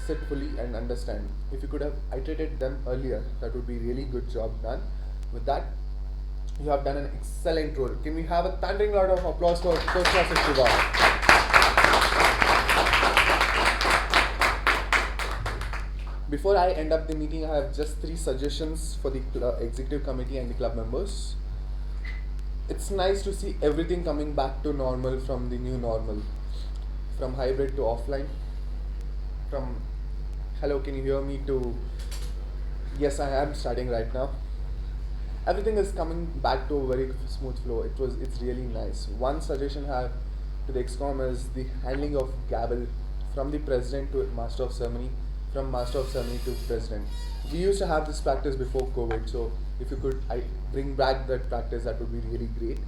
sit fully and understand. If you could have iterated them earlier, that would be really good job done. With that, you have done an excellent role. Can we have a thundering round of applause for Toastmaster Shiva? Before I end up the meeting, I have just 3 suggestions for the executive committee and the club members. It's nice to see everything coming back to normal from the new normal, from hybrid to offline, from hello, can you hear me, to yes, I am starting right now. Everything is coming back to a very smooth flow. It's really nice. One suggestion I have to the ExCom is the handling of gavel from the president to master of ceremony, from master of ceremony to president. We used to have this practice before COVID, so if you could bring back that practice, that would be really great.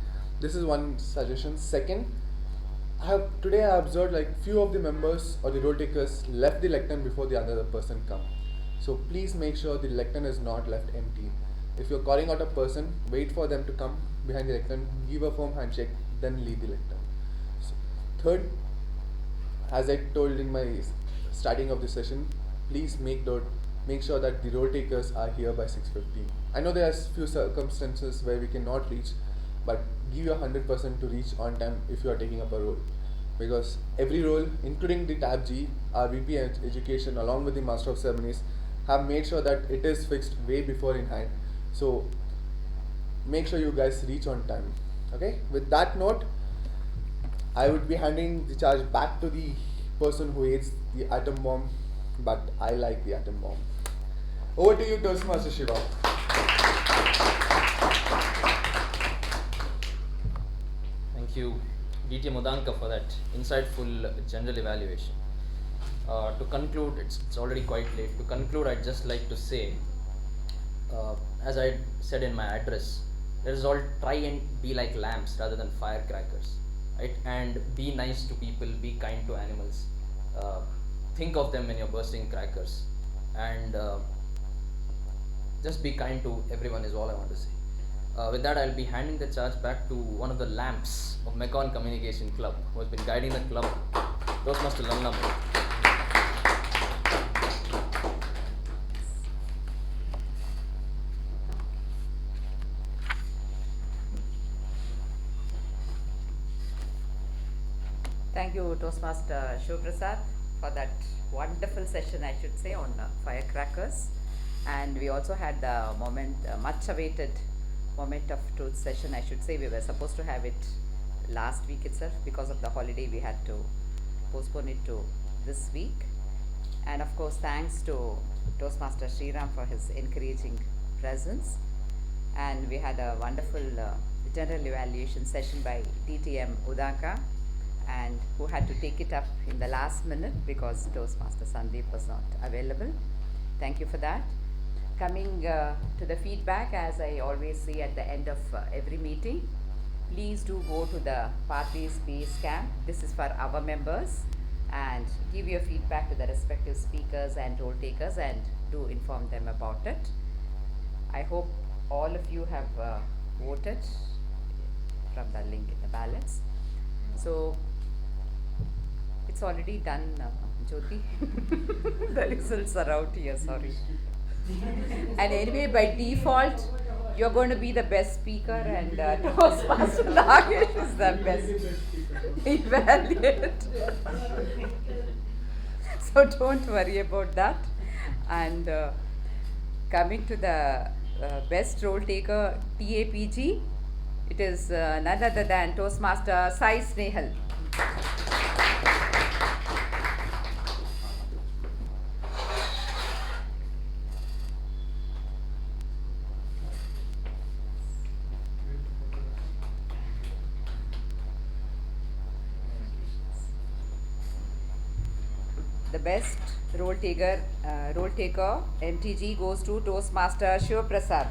This is one suggestion. Second, today I observed like few of the members or the role takers left the lectern before the other person come. So please make sure the lectern is not left empty. If you're calling out a person, wait for them to come behind the lectern, give a firm handshake, then leave the lectern. So, third, as I told in my starting of the session, please make sure that the role takers are here by 6:50. I know there are few circumstances where we cannot reach, but give your 100% to reach on time if you are taking up a role. Because every role, including the Tab G, our VP Education, along with the Master of Ceremonies, have made sure that it is fixed way before in hand. So make sure you guys reach on time. Okay. With that note, I would be handing the charge back to the person who hates the atom bomb, but I like the atom bomb. Over to you, Toastmaster Shiva. Thank you, DT Mudanka, for that insightful general evaluation. To conclude, it's already quite late. To conclude, I'd just like to say, as I said in my address, let us all try and be like lamps rather than firecrackers, right? And be nice to people, be kind to animals. Think of them when you're bursting crackers, and just be kind to everyone is all I want to say. With that, I'll be handing the charge back to one of the lamps of Mekon Communication Club, who has been guiding the club, Toastmaster Lalna. Thank you, Toastmaster Shivprasad, for that wonderful session, I should say, on firecrackers. And we also had the much awaited moment of truth session, I should say. We were supposed to have it last week itself. Because of the holiday, we had to postpone it to this week. And of course, thanks to Toastmaster Sriram for his encouraging presence. And we had a wonderful general evaluation session by DTM Udaka, and who had to take it up in the last minute because Toastmaster Sandeep was not available. Thank you for that. Coming to the feedback, as I always say at the end of every meeting, please do go to the party space camp. This is for our members, and give your feedback to the respective speakers and role takers, and do inform them about it. I hope all of you have voted from the link in the ballots. So it's already done, Jyoti. The results are out here, sorry. And anyway, by default, you're going to be the best speaker, and Toastmaster Nagesh is the best evaluate. So don't worry about that. And coming to the best role taker, TAPG, it is none other than Toastmaster Sai Snehal. The best role taker MTG goes to Toastmaster Shiv Prasad.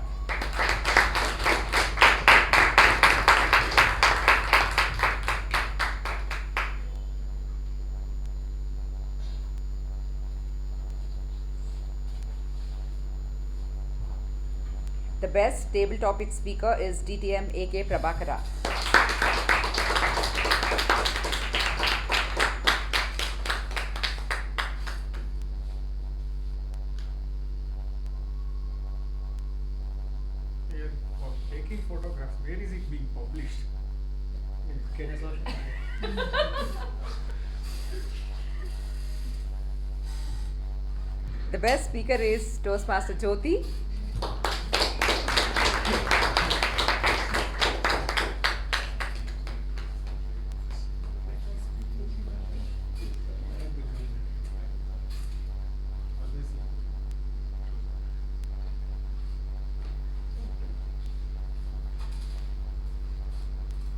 The best table topic speaker is DTM AK Prabhakara. Here, for taking photographs, where is it being published? The best speaker is Toastmaster Jyoti.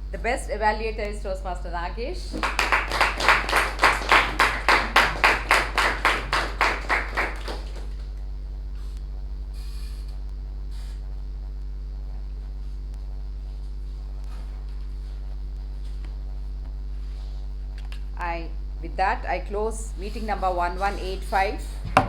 The best evaluator is Toastmaster Nagesh. With that, I close meeting number 1185.